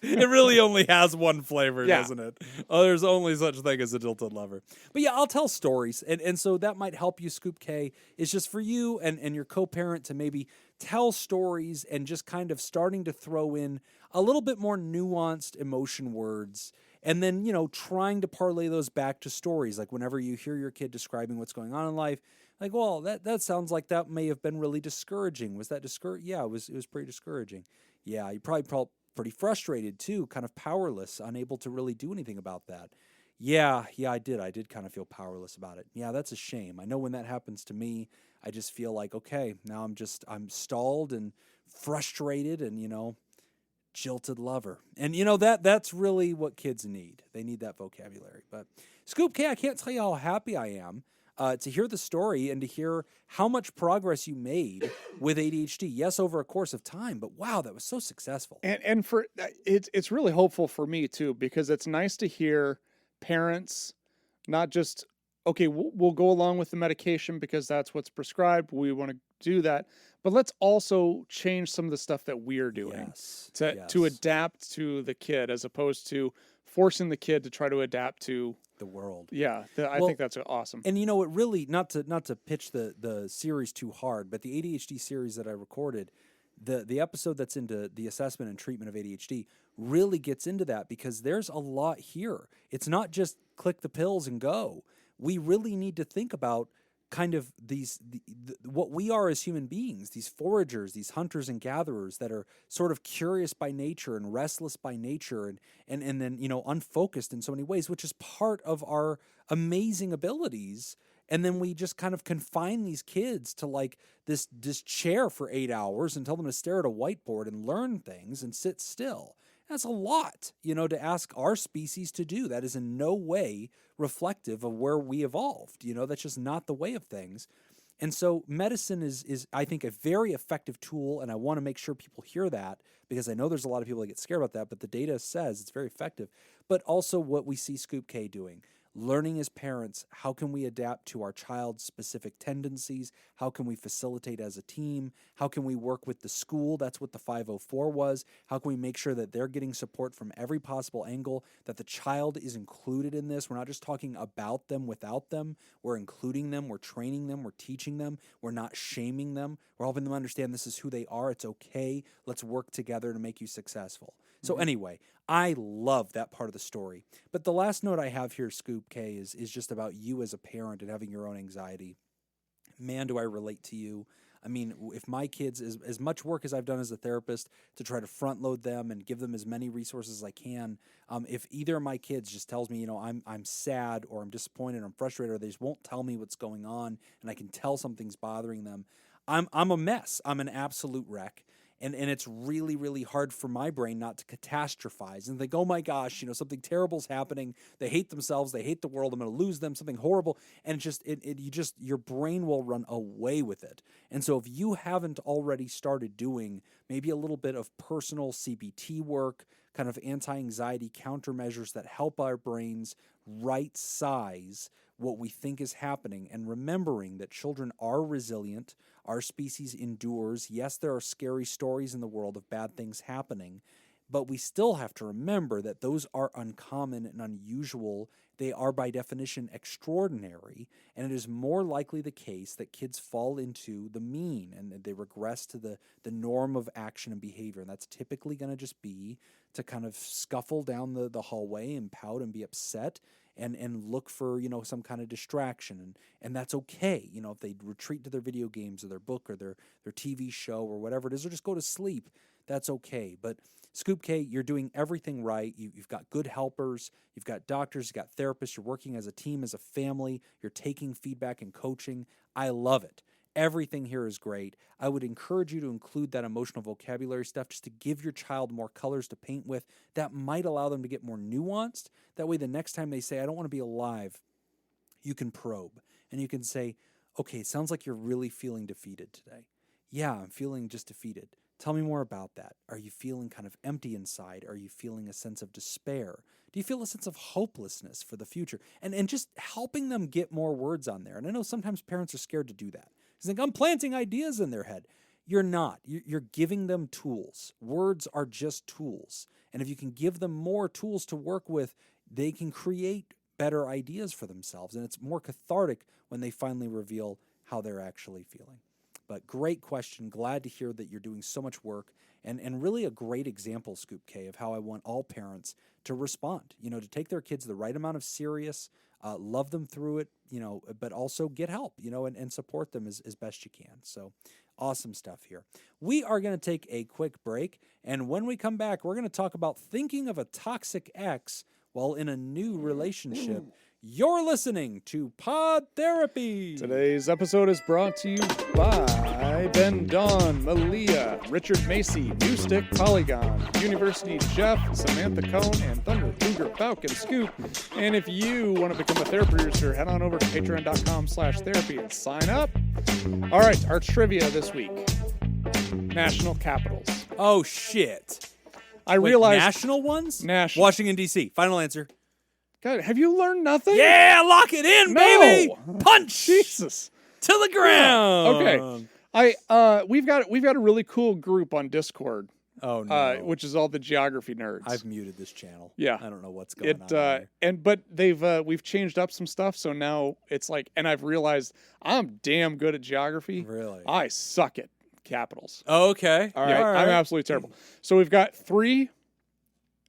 Speaker 1: It really only has one flavor, doesn't it? Oh, there's only such thing as a jilted lover. But yeah, I'll tell stories. And so that might help you, Scoop K. It's just for you and your co-parent to maybe tell stories and just kind of starting to throw in a little bit more nuanced emotion words. And then, trying to parlay those back to stories. Like whenever you hear your kid describing what's going on in life, like, well, that sounds like that may have been really discouraging. Was that discouraging? Yeah, it was pretty discouraging. Yeah, you probably felt pretty frustrated too, kind of powerless, unable to really do anything about that. Yeah, I did. I did kind of feel powerless about it. Yeah, that's a shame. I know when that happens to me, I just feel like, okay, now I'm stalled and frustrated and, jilted lover. And that's really what kids need. They need that vocabulary. But Scoop K, I can't tell you how happy I am to hear the story and to hear how much progress you made with ADHD. Yes, over a course of time, but wow, that was so successful.
Speaker 2: And for it's really hopeful for me too, because it's nice to hear parents not just, okay, we'll go along with the medication because that's what's prescribed. We want to do that, but let's also change some of the stuff that we're doing to adapt to the kid, as opposed to forcing the kid to try to adapt to
Speaker 1: the world.
Speaker 2: Yeah, I think that's awesome.
Speaker 1: And it really, not to pitch the series too hard, but the ADHD series that I recorded, the episode that's into the assessment and treatment of ADHD really gets into that, because there's a lot here. It's not just click the pills and go. We really need to think about kind of what we are as human beings, these foragers, these hunters and gatherers that are sort of curious by nature and restless by nature and then, unfocused in so many ways, which is part of our amazing abilities. And then we just kind of confine these kids to like this chair for 8 hours and tell them to stare at a whiteboard and learn things and sit still. That's a lot, to ask our species to do. That is in no way reflective of where we evolved. That's just not the way of things. And so medicine is I think, a very effective tool, and I want to make sure people hear that, because I know there's a lot of people that get scared about that, but the data says it's very effective. But also what we see Scoop K doing. Learning as parents, how can we adapt to our child's specific tendencies? How can we facilitate as a team? How can we work with the school? That's what the 504 was. How can we make sure that they're getting support from every possible angle, that the child is included in this? We're not just talking about them without them. We're including them. We're training them. We're teaching them. We're not shaming them. We're helping them understand this is who they are. It's okay. Let's work together to make you successful. So anyway, I love that part of the story. But the last note I have here, Scoop K, is just about you as a parent and having your own anxiety. Man, do I relate to you. I mean, if my kids, as much work as I've done as a therapist to try to front load them and give them as many resources as I can, if either of my kids just tells me, I'm sad or I'm disappointed or I'm frustrated, or they just won't tell me what's going on and I can tell something's bothering them, I'm a mess. I'm an absolute wreck. And it's really, really hard for my brain not to catastrophize and think, oh my gosh, something terrible's happening. They hate themselves. They hate the world. I'm going to lose them, something horrible. And your brain will run away with it. And so if you haven't already started doing maybe a little bit of personal CBT work, kind of anti-anxiety countermeasures that help our brains right size what we think is happening, and remembering that children are resilient, our species endures. Yes, there are scary stories in the world of bad things happening, but we still have to remember that those are uncommon and unusual. They are by definition extraordinary, and it is more likely the case that kids fall into the mean and they regress to the norm of action and behavior. And that's typically going to just be to kind of scuffle down the hallway and pout and be upset and look for, some kind of distraction. And that's okay. If they retreat to their video games or their book or their TV show or whatever it is, or just go to sleep, that's okay. But Scoop K, you're doing everything right. You've got good helpers. You've got doctors. You've got therapists. You're working as a team, as a family. You're taking feedback and coaching. I love it. Everything here is great. I would encourage you to include that emotional vocabulary stuff just to give your child more colors to paint with. That might allow them to get more nuanced. That way, the next time they say, I don't want to be alive, you can probe. And you can say, okay, it sounds like you're really feeling defeated today. Yeah, I'm feeling just defeated. Tell me more about that. Are you feeling kind of empty inside? Are you feeling a sense of despair? Do you feel a sense of hopelessness for the future? And just helping them get more words on there. And I know sometimes parents are scared to do that. They think, I'm planting ideas in their head. You're not. You're giving them tools. Words are just tools. And if you can give them more tools to work with, they can create better ideas for themselves. And it's more cathartic when they finally reveal how they're actually feeling. But great question. Glad to hear that you're doing so much work, and really a great example, Scoop K, of how I want all parents to respond, to take their kids the right amount of serious, love them through it, but also get help, and support them as best you can. So awesome stuff here. We are going to take a quick break, and when we come back, we're going to talk about thinking of a toxic ex while in a new relationship. You're listening to Pod Therapy.
Speaker 2: Today's episode is brought to you by Hi, Ben, Dawn, Malia, Richard Macy, Newstick, Polygon, University Jeff, Samantha Cohn, and Thunder Cougar Falcon Scoop. And if you want to become a therapy producer, head on over to patreon.com/therapy and sign up. All right, our trivia this week. National capitals.
Speaker 1: Oh, shit.
Speaker 2: I
Speaker 1: Wait,
Speaker 2: realized...
Speaker 1: national ones?
Speaker 2: National.
Speaker 1: Washington, D.C. Final answer.
Speaker 2: God, have you learned nothing?
Speaker 1: Yeah, lock it in,
Speaker 2: No.
Speaker 1: baby. Punch
Speaker 2: Jesus.
Speaker 1: to the ground.
Speaker 2: Okay. We've got a really cool group on Discord,
Speaker 1: Oh no.
Speaker 2: which is all the geography nerds.
Speaker 1: I've muted this channel.
Speaker 2: Yeah.
Speaker 1: I don't know what's going on. There.
Speaker 2: But we've changed up some stuff, so now it's like, and I've realized I'm damn good at geography.
Speaker 1: Really?
Speaker 2: I suck at capitals.
Speaker 1: Oh, okay.
Speaker 3: All
Speaker 2: Yeah,
Speaker 3: right.
Speaker 2: I'm absolutely terrible. So we've got 3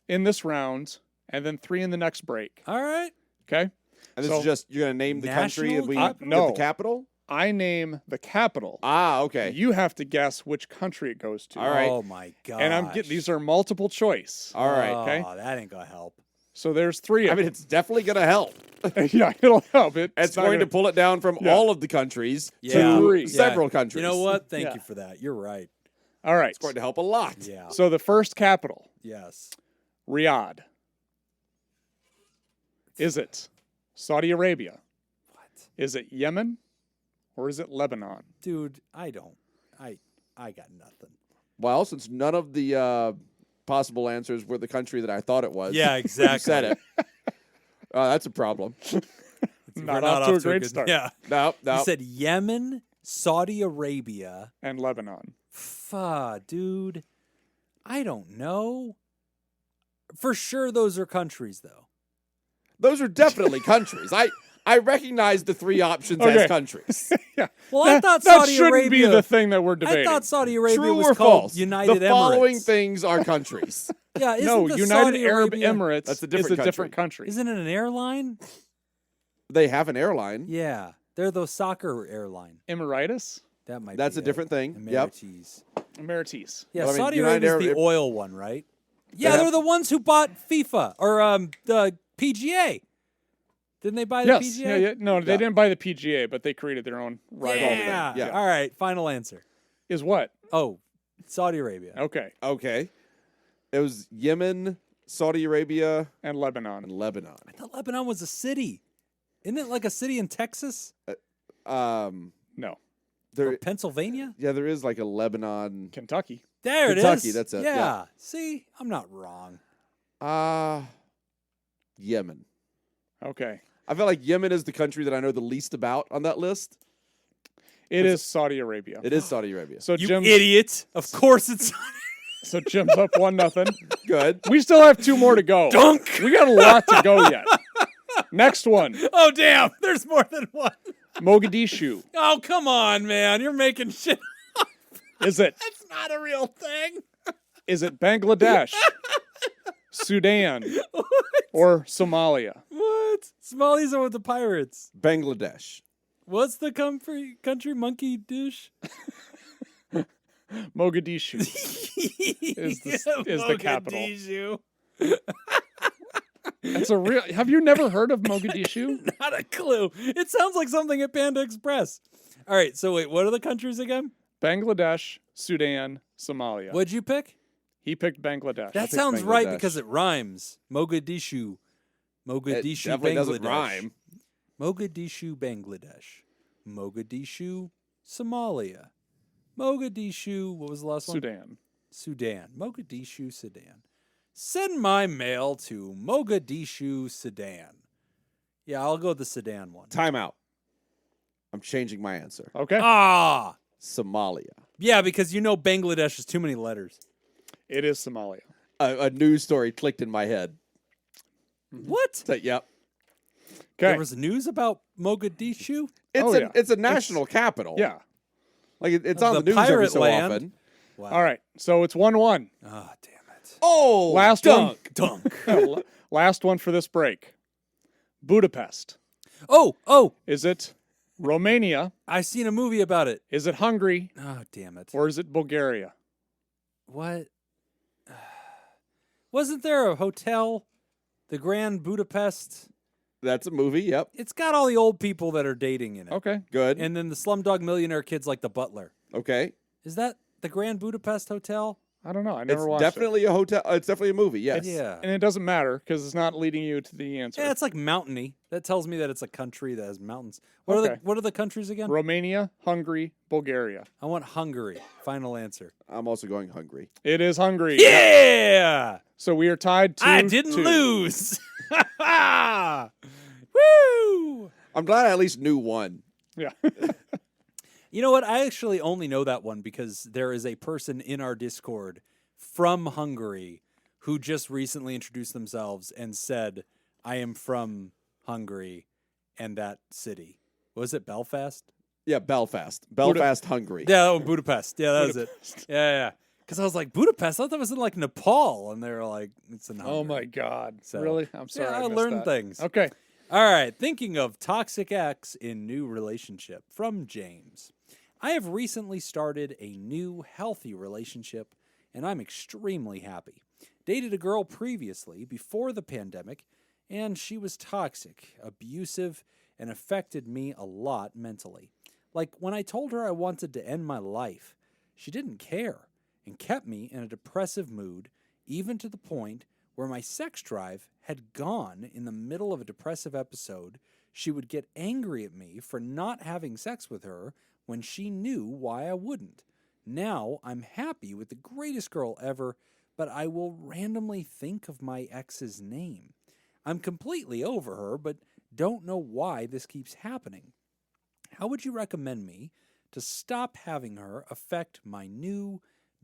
Speaker 2: in this round, and then 3 in the next break.
Speaker 1: All right.
Speaker 2: Okay.
Speaker 3: And this
Speaker 2: So-
Speaker 3: is just, you're going to name the country and we
Speaker 1: National
Speaker 3: get
Speaker 2: No.
Speaker 3: the capital?
Speaker 2: I name the capital.
Speaker 3: Ah, okay.
Speaker 2: You have to guess which country it goes to.
Speaker 3: All right.
Speaker 1: Oh my god.
Speaker 2: And these are multiple choice.
Speaker 3: All right.
Speaker 2: okay.
Speaker 1: Oh, that ain't gonna help.
Speaker 2: So there's 3
Speaker 3: I
Speaker 2: of
Speaker 3: mean, it's definitely going to help.
Speaker 2: them. Yeah, it'll help.
Speaker 3: It's
Speaker 2: not
Speaker 3: going to
Speaker 2: gonna-
Speaker 3: pull it down from
Speaker 2: Yeah.
Speaker 3: all of the countries
Speaker 1: Yeah.
Speaker 3: to
Speaker 2: 3.
Speaker 3: several countries.
Speaker 1: You know what? Thank
Speaker 2: Yeah.
Speaker 1: you for that. You're right.
Speaker 2: All right.
Speaker 3: It's going to help a lot.
Speaker 1: Yeah.
Speaker 2: So the first capital,
Speaker 1: Yes.
Speaker 2: Riyadh. Is it Saudi Arabia?
Speaker 1: What?
Speaker 2: Is it Yemen? Or is it Lebanon?
Speaker 1: Dude, I got nothing.
Speaker 3: Well, since none of the possible answers were the country that I thought it was.
Speaker 1: Yeah, exactly.
Speaker 3: You said it. That's a problem.
Speaker 2: Not off to a great start.
Speaker 1: Yeah.
Speaker 3: No.
Speaker 1: You said Yemen, Saudi Arabia.
Speaker 2: And Lebanon.
Speaker 1: Dude. I don't know. For sure those are countries though.
Speaker 3: Those are definitely countries. I recognize the 3 options
Speaker 2: Okay.
Speaker 3: as countries.
Speaker 2: Yeah.
Speaker 1: Well, I thought
Speaker 2: that
Speaker 1: Saudi
Speaker 2: shouldn't
Speaker 1: Arabia
Speaker 2: be the thing that we're
Speaker 1: I
Speaker 2: debating.
Speaker 1: thought Saudi Arabia
Speaker 3: True
Speaker 1: was
Speaker 3: or
Speaker 1: called
Speaker 3: false?
Speaker 1: United
Speaker 3: The following
Speaker 1: Emirates.
Speaker 3: things are countries.
Speaker 1: Yeah, isn't
Speaker 2: No,
Speaker 1: the
Speaker 2: United
Speaker 1: Saudi
Speaker 2: Arab
Speaker 1: Arabia,
Speaker 2: Emirates
Speaker 3: That's a
Speaker 2: is
Speaker 3: different
Speaker 2: a different country.
Speaker 1: Isn't it an airline?
Speaker 3: They have an airline.
Speaker 1: Yeah, they're the soccer airline.
Speaker 2: Emiratus?
Speaker 1: That might.
Speaker 3: That's
Speaker 1: be
Speaker 3: a different thing.
Speaker 1: It.
Speaker 3: Yep.
Speaker 1: Emirates.
Speaker 2: Emirates.
Speaker 1: Yeah,
Speaker 3: Well, I mean,
Speaker 1: Saudi
Speaker 3: United
Speaker 1: Arabia is the
Speaker 3: Arab-
Speaker 1: oil one, right? Yeah,
Speaker 3: have-
Speaker 1: they're the ones who bought FIFA or the PGA. Didn't they buy the
Speaker 2: Yes.
Speaker 1: PGA?
Speaker 2: Yeah. No, they
Speaker 3: Yeah.
Speaker 2: didn't buy the PGA, but they created their own rival thing.
Speaker 1: Yeah.
Speaker 3: Yeah.
Speaker 1: All right. Final answer.
Speaker 2: Is what?
Speaker 1: Oh, Saudi Arabia.
Speaker 2: Okay.
Speaker 3: Okay. It was Yemen, Saudi Arabia,
Speaker 2: And Lebanon.
Speaker 3: and Lebanon.
Speaker 1: I thought Lebanon was a city. Isn't it like a city in Texas
Speaker 3: Um,
Speaker 2: No.
Speaker 1: or
Speaker 3: there,
Speaker 1: Pennsylvania?
Speaker 3: yeah, there is like a Lebanon.
Speaker 2: Kentucky.
Speaker 1: There it is.
Speaker 3: Kentucky, that's it,
Speaker 1: Yeah.
Speaker 3: yeah.
Speaker 1: See, I'm not wrong.
Speaker 3: Yemen.
Speaker 2: Okay.
Speaker 3: I feel like Yemen is the country that I know the least about on that list.
Speaker 2: It is Saudi Arabia.
Speaker 3: It is Saudi Arabia.
Speaker 2: So
Speaker 1: You
Speaker 2: Jim's,
Speaker 1: idiot. Of course it's
Speaker 2: so Jim's up 1-0.
Speaker 3: Good.
Speaker 2: We still have 2 more to go.
Speaker 1: Dunk.
Speaker 2: We got a lot to go yet. Next one.
Speaker 1: Oh, damn. There's more than one.
Speaker 2: Mogadishu.
Speaker 1: Oh, come on, man. You're making shit.
Speaker 2: Is it
Speaker 1: That's not a real thing.
Speaker 2: Bangladesh, Sudan, or Somalia?
Speaker 1: What? Somali's are with the pirates.
Speaker 3: Bangladesh.
Speaker 1: What's the country monkey dish?
Speaker 2: Mogadishu is the capital.
Speaker 1: Mogadishu.
Speaker 2: It's a real. Have you never heard of Mogadishu?
Speaker 1: Not a clue. It sounds like something at Panda Express. All right, so wait, what are the countries again?
Speaker 2: Bangladesh, Sudan, Somalia.
Speaker 1: What'd you pick?
Speaker 2: He picked Bangladesh.
Speaker 1: That
Speaker 3: picked
Speaker 1: sounds right
Speaker 3: Bangladesh.
Speaker 1: because it rhymes. Mogadishu.
Speaker 3: It
Speaker 1: Mogadishu,
Speaker 3: definitely
Speaker 1: Bangladesh.
Speaker 3: doesn't rhyme.
Speaker 1: Mogadishu, Bangladesh. Mogadishu, Somalia. Mogadishu, what was the last one?
Speaker 2: Sudan.
Speaker 1: Sudan. Mogadishu, Sudan. Send my mail to Mogadishu, Sudan. Yeah, I'll go with the Sudan one.
Speaker 3: Time out. I'm changing my answer.
Speaker 2: Okay.
Speaker 1: Ah!
Speaker 3: Somalia.
Speaker 1: Yeah, because you know Bangladesh is too many letters.
Speaker 2: It is Somalia.
Speaker 3: A news story clicked in my head.
Speaker 1: What?
Speaker 3: So, yep.
Speaker 2: Okay.
Speaker 1: There was news about Mogadishu?
Speaker 3: It's a national capital.
Speaker 2: Yeah.
Speaker 3: Like it's
Speaker 1: Of
Speaker 3: on
Speaker 1: the
Speaker 3: the news every
Speaker 1: pirate
Speaker 3: so
Speaker 1: land.
Speaker 3: often.
Speaker 1: Wow.
Speaker 2: All right. So it's 1-1.
Speaker 1: Ah, damn it.
Speaker 3: Oh,
Speaker 2: Last
Speaker 3: dunk.
Speaker 1: Dunk.
Speaker 2: one. Last one for this break. Budapest.
Speaker 1: Oh,
Speaker 2: Is it Romania?
Speaker 1: I seen a movie about it.
Speaker 2: Is it Hungary?
Speaker 1: Oh, damn it.
Speaker 2: Or is it Bulgaria?
Speaker 1: What? Wasn't there a hotel, the Grand Budapest?
Speaker 3: That's a movie. Yep.
Speaker 1: It's got all the old people that are dating in it.
Speaker 2: Okay.
Speaker 3: Good.
Speaker 1: And then the Slumdog Millionaire kid's like the butler.
Speaker 3: Okay.
Speaker 1: Is that the Grand Budapest Hotel?
Speaker 2: I don't know. I never
Speaker 3: It's
Speaker 2: watched
Speaker 3: definitely a hotel. It's definitely a movie. Yes.
Speaker 1: Yeah.
Speaker 2: And it doesn't matter because it's not leading you to the answer.
Speaker 1: Yeah, it's like mountainy. That tells me that it's a country that has mountains. What
Speaker 2: Okay.
Speaker 1: are the countries again?
Speaker 2: Romania, Hungary, Bulgaria.
Speaker 1: I want Hungary. Final answer.
Speaker 3: I'm also going Hungry.
Speaker 2: It is Hungary.
Speaker 1: Yeah!
Speaker 2: So we are tied 2-2.
Speaker 1: I didn't lose. Woo!
Speaker 3: I'm glad I at least knew one.
Speaker 2: Yeah.
Speaker 1: You know what? I actually only know that one because there is a person in our Discord from Hungary who just recently introduced themselves and said, I am from Hungary and that city. Was it Belfast?
Speaker 3: Yeah, Belfast. Belfast, Hungary.
Speaker 1: Yeah, oh, Budapest. Yeah, that was it. Yeah. Because I was like, Budapest? I thought that was in like Nepal. And they were like, it's in Hungary.
Speaker 2: Oh my God.
Speaker 1: So,
Speaker 2: really? I'm sorry.
Speaker 1: yeah, I
Speaker 2: missed
Speaker 1: learned
Speaker 2: that.
Speaker 1: things.
Speaker 2: Okay.
Speaker 1: All right. Thinking of toxic ex in new relationship from James. I have recently started a new healthy relationship and I'm extremely happy. Dated a girl previously before the pandemic and she was toxic, abusive, and affected me a lot mentally. Like when I told her I wanted to end my life, she didn't care and kept me in a depressive mood, even to the point where my sex drive had gone in the middle of a depressive episode. She would get angry at me for not having sex with her when she knew why I wouldn't. Now I'm happy with the greatest girl ever, but I will randomly think of my ex's name. I'm completely over her, but don't know why this keeps happening. How would you recommend me to stop having her affect my new,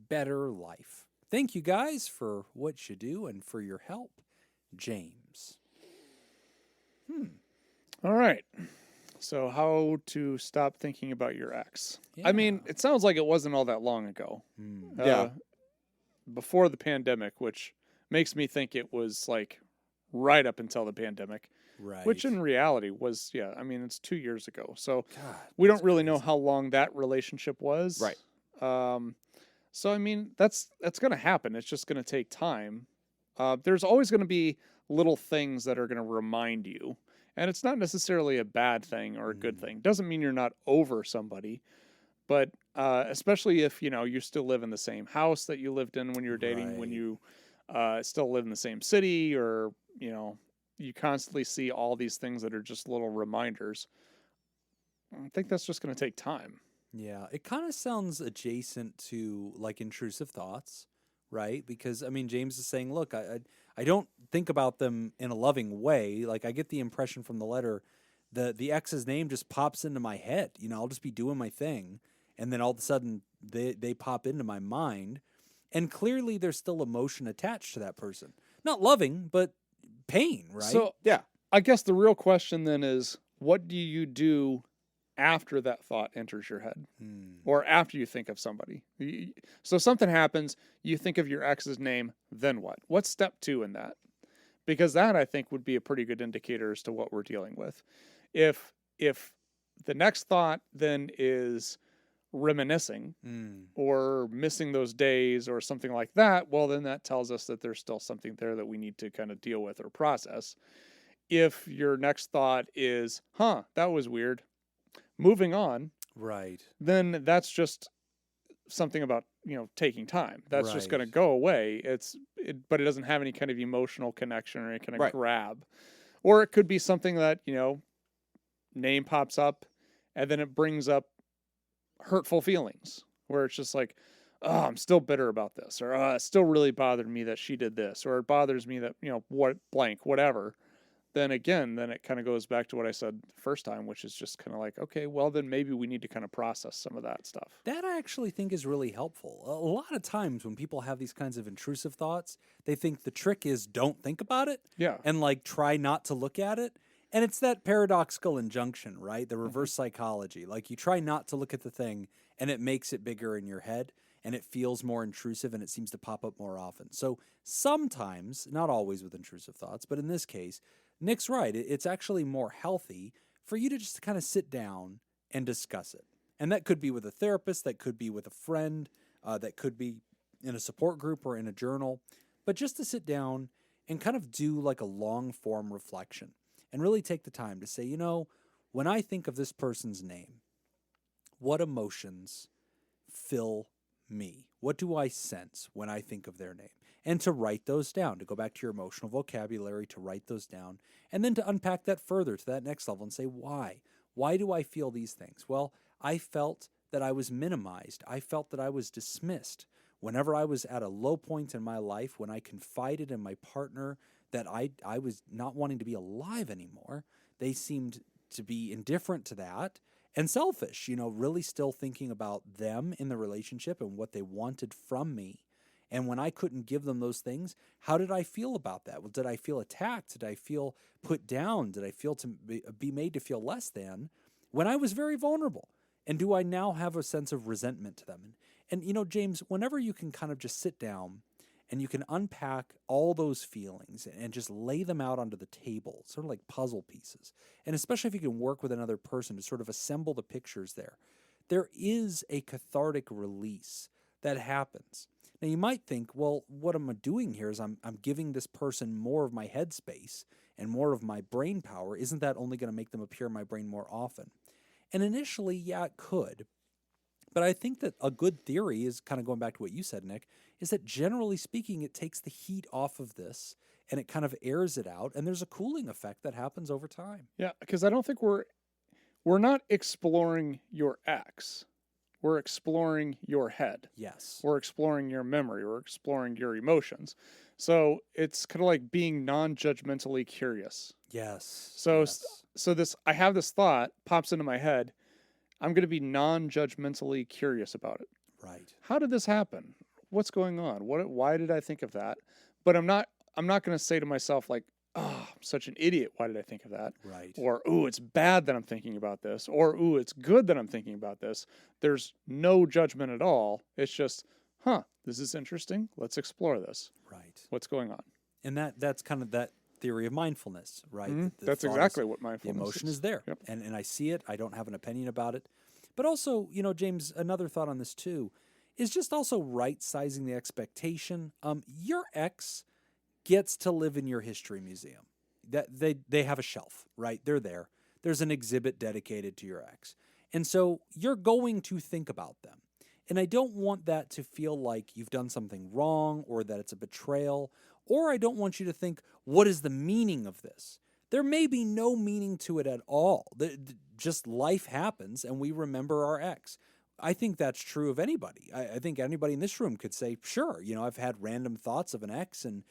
Speaker 1: better life? Thank you guys for what you do and for your help. James.
Speaker 2: All right. So how to stop thinking about your ex.
Speaker 1: Yeah.
Speaker 2: I mean, it sounds like it wasn't all that long ago.
Speaker 3: Yeah.
Speaker 2: Before the pandemic, which makes me think it was like right up until the pandemic.
Speaker 1: Right.
Speaker 2: Which in reality was, I mean, it's 2 years ago. So
Speaker 1: God,
Speaker 2: we don't really know how long that relationship was.
Speaker 3: Right.
Speaker 2: So, I mean, that's going to happen. It's just going to take time. There's always going to be little things that are going to remind you. And it's not necessarily a bad thing or a good thing. Doesn't mean you're not over somebody. But especially if, you still live in the same house that you lived in when you were dating, when you still live in the same city or, you constantly see all these things that are just little reminders. I think that's just going to take time.
Speaker 1: Yeah, it kind of sounds adjacent to like intrusive thoughts, right? Because I mean, James is saying, look, I don't think about them in a loving way. Like I get the impression from the letter, the ex's name just pops into my head. I'll just be doing my thing, and then all of a sudden they pop into my mind, and clearly there's still emotion attached to that person. Not loving, but pain, right?
Speaker 2: So
Speaker 3: Yeah.
Speaker 2: I guess the real question then is, what do you do after that thought enters your head or after you think of somebody? So something happens, you think of your ex's name, then what? What's step 2 in that? Because that I think would be a pretty good indicator as to what we're dealing with. If the next thought then is reminiscing or missing those days or something like that, well, then that tells us that there's still something there that we need to kind of deal with or process. If your next thought is, that was weird, moving on,
Speaker 1: right,
Speaker 2: then that's just something about, taking time. That's just going to go away. But it doesn't have any kind of emotional connection or any kind of grab. Or it could be something that, name pops up and then it brings up hurtful feelings where it's just like, oh, I'm still bitter about this, or it still really bothered me that she did this, or it bothers me that, whatever. Then again, it kind of goes back to what I said the first time, which is just kind of like, okay, well, then maybe we need to kind of process some of that stuff.
Speaker 1: That I actually think is really helpful. A lot of times when people have these kinds of intrusive thoughts, they think the trick is don't think about it.
Speaker 2: Yeah.
Speaker 1: And like try not to look at it. And it's that paradoxical injunction, right? The reverse psychology. Like you try not to look at the thing and it makes it bigger in your head and it feels more intrusive and it seems to pop up more often. So sometimes, not always with intrusive thoughts, but in this case, Nick's right. It's actually more healthy for you to just kind of sit down and discuss it. And that could be with a therapist, that could be with a friend, that could be in a support group or in a journal. But just to sit down and kind of do like a long form reflection and really take the time to say, when I think of this person's name, what emotions fill me? What do I sense when I think of their name? And to write those down, to go back to your emotional vocabulary, to write those down, and then to unpack that further to that next level and say, why? Why do I feel these things? Well, I felt that I was minimized. I felt that I was dismissed. Whenever I was at a low point in my life, when I confided in my partner that I was not wanting to be alive anymore, they seemed to be indifferent to that and selfish, really still thinking about them in the relationship and what they wanted from me. And when I couldn't give them those things, how did I feel about that? Well, did I feel attacked? Did I feel put down? Did I feel to be made to feel less than when I was very vulnerable? And do I now have a sense of resentment to them? And James, whenever you can kind of just sit down and you can unpack all those feelings and just lay them out onto the table, sort of like puzzle pieces, and especially if you can work with another person to sort of assemble the pictures there is a cathartic release that happens. Now, you might think, well, what am I doing here is I'm giving this person more of my headspace and more of my brain power. Isn't that only going to make them appear in my brain more often? And initially, yeah, it could. But I think that a good theory is kind of going back to what you said, Nick, is that generally speaking, it takes the heat off of this and it kind of airs it out. And there's a cooling effect that happens over time.
Speaker 2: Yeah, because I don't think we're not exploring your ex. We're exploring your head.
Speaker 1: Yes.
Speaker 2: We're exploring your memory. We're exploring your emotions. So it's kind of like being non-judgmentally curious.
Speaker 1: Yes.
Speaker 2: So I have this thought pops into my head. I'm going to be non-judgmentally curious about it.
Speaker 1: Right.
Speaker 2: How did this happen? What's going on? Why did I think of that? But I'm not going to say to myself like, oh, I'm such an idiot. Why did I think of that?
Speaker 1: Right.
Speaker 2: Or, ooh, it's bad that I'm thinking about this. Or, ooh, it's good that I'm thinking about this. There's no judgment at all. It's just, this is interesting. Let's explore this.
Speaker 1: Right.
Speaker 2: What's going on?
Speaker 1: And that's kind of that theory of mindfulness, right?
Speaker 2: Mm-hmm.
Speaker 1: The
Speaker 2: That's exactly what mindfulness
Speaker 1: is. The emotion is there.
Speaker 2: Yep.
Speaker 1: And I see it. I don't have an opinion about it. But also, James, another thought on this too is just also right-sizing the expectation. Your ex gets to live in your history museum. That they have a shelf, right? They're there. There's an exhibit dedicated to your ex. And so you're going to think about them. And I don't want that to feel like you've done something wrong or that it's a betrayal, or I don't want you to think, what is the meaning of this? There may be no meaning to it at all. Just life happens and we remember our ex. I think that's true of anybody. I think anybody in this room could say, sure, I've had random thoughts of an ex and,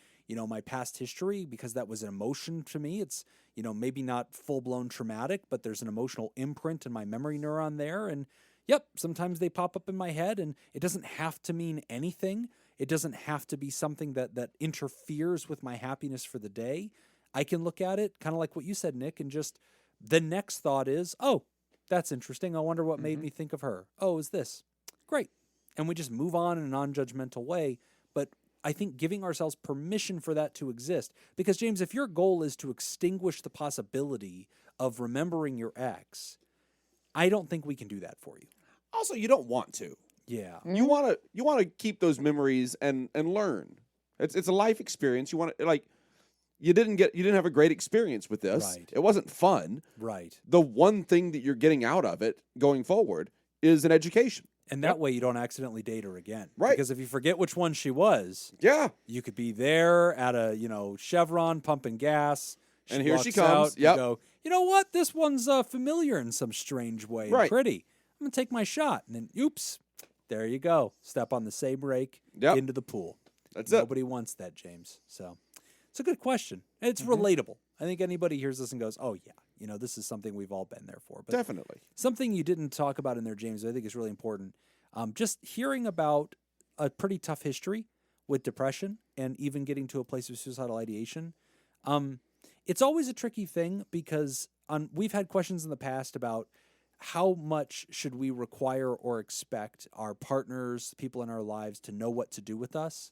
Speaker 1: my past history because that was an emotion to me. It's, maybe not full-blown traumatic, but there's an emotional imprint in my memory neuron there. And yep, sometimes they pop up in my head and it doesn't have to mean anything. It doesn't have to be something that interferes with my happiness for the day. I can look at it kind of like what you said, Nick, and just the next thought is, oh, that's interesting. I wonder what made me think of her. Oh, is this? Great. And we just move on in a non-judgmental way. But I think giving ourselves permission for that to exist. Because, James, if your goal is to extinguish the possibility of remembering your ex, I don't think we can do that for you.
Speaker 3: Also, you don't want to.
Speaker 1: Yeah.
Speaker 3: You want to keep those memories and learn. It's a life experience. You want to, like, you didn't have a great experience with this.
Speaker 1: Right.
Speaker 3: It wasn't fun.
Speaker 1: Right.
Speaker 3: The one thing that you're getting out of it going forward is an education.
Speaker 1: And that way you don't accidentally date her again.
Speaker 3: Right.
Speaker 1: Because if you forget which one she was,
Speaker 3: yeah,
Speaker 1: you could be there at a, Chevron pumping gas.
Speaker 3: And here she
Speaker 1: walks
Speaker 3: comes.
Speaker 1: Out,
Speaker 3: Yep.
Speaker 1: You go, you know what? This one's familiar in some strange way.
Speaker 3: Right.
Speaker 1: Pretty. I'm going to take my shot. And then, oops, there you go. Step on the same rake into the pool.
Speaker 3: That's
Speaker 1: Nobody wants that, James. So it's a good question. It's relatable. I think anybody hears this and goes, oh, yeah, this is something we've all been there for. But
Speaker 3: Definitely.
Speaker 1: something you didn't talk about in there, James, I think is really important. Just hearing about a pretty tough history with depression and even getting to a place of suicidal ideation. It's always a tricky thing because we've had questions in the past about how much should we require or expect our partners, people in our lives, to know what to do with us.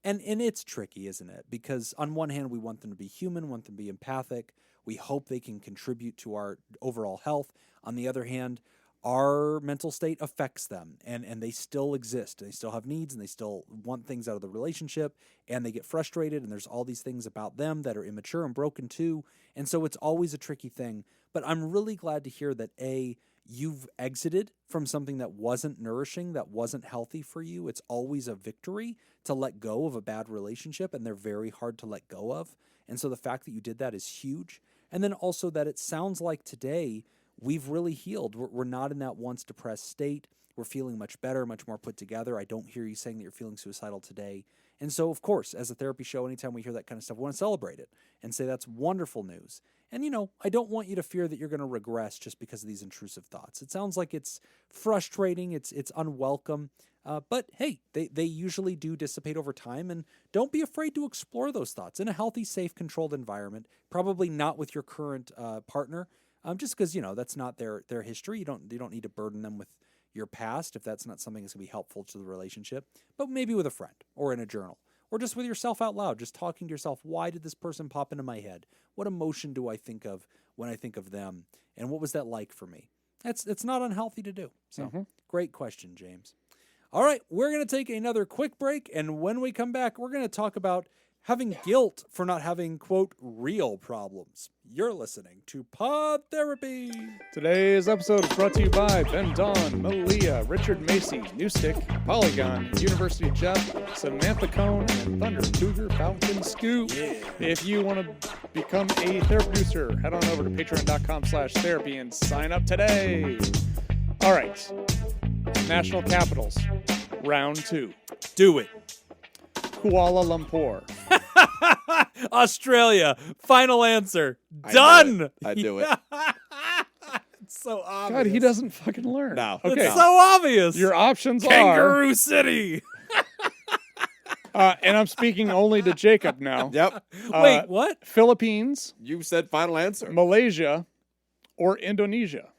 Speaker 1: And it's tricky, isn't it? Because on one hand, we want them to be human, want them to be empathic. We hope they can contribute to our overall health. On the other hand, our mental state affects them, and they still exist. They still have needs, and they still want things out of the relationship, and they get frustrated, and there's all these things about them that are immature and broken too. And so it's always a tricky thing. But I'm really glad to hear that, A, you've exited from something that wasn't nourishing, that wasn't healthy for you. It's always a victory to let go of a bad relationship, and they're very hard to let go of. And so the fact that you did that is huge. And then also that it sounds like today we've really healed. We're not in that once depressed state. We're feeling much better, much more put together. I don't hear you saying that you're feeling suicidal today. And so, of course, as a therapy show, anytime we hear that kind of stuff, we want to celebrate it and say that's wonderful news. And, I don't want you to fear that you're going to regress just because of these intrusive thoughts. It sounds like it's frustrating, it's unwelcome, but hey, they usually do dissipate over time, and don't be afraid to explore those thoughts in a healthy, safe, controlled environment, probably not with your current partner, just because, that's not their history. You don't need to burden them with your past if that's not something that's going to be helpful to the relationship, but maybe with a friend or in a journal or just with yourself out loud, just talking to yourself. Why did this person pop into my head? What emotion do I think of when I think of them? And what was that like for me? It's not unhealthy to do. So Great question, James. All right, we're going to take another quick break. And when we come back, we're going to talk about having guilt for not having, quote, real problems. You're listening to Pod Therapy.
Speaker 2: Today's episode is brought to you by Ben Dawn, Malia, Richard Macy, New Stick, Polygon, University Jeff, Samantha Cone, and Thunder Cougar Falcon Scoop. Yeah. If you want to become a therapy producer, head on over to patreon.com/therapy and sign up today. All right. National capitals, round 2.
Speaker 1: Do it.
Speaker 2: Kuala Lumpur.
Speaker 1: Australia. Final answer. Done.
Speaker 3: I knew it.
Speaker 1: It's so obvious.
Speaker 2: God, he doesn't fucking learn.
Speaker 3: No.
Speaker 2: Okay.
Speaker 1: It's so obvious.
Speaker 2: Your options
Speaker 1: Kangaroo City.
Speaker 2: and I'm speaking only to Jacob now.
Speaker 3: Yep.
Speaker 1: Wait, what?
Speaker 2: Philippines,
Speaker 3: You said final answer.
Speaker 2: Malaysia, or Indonesia.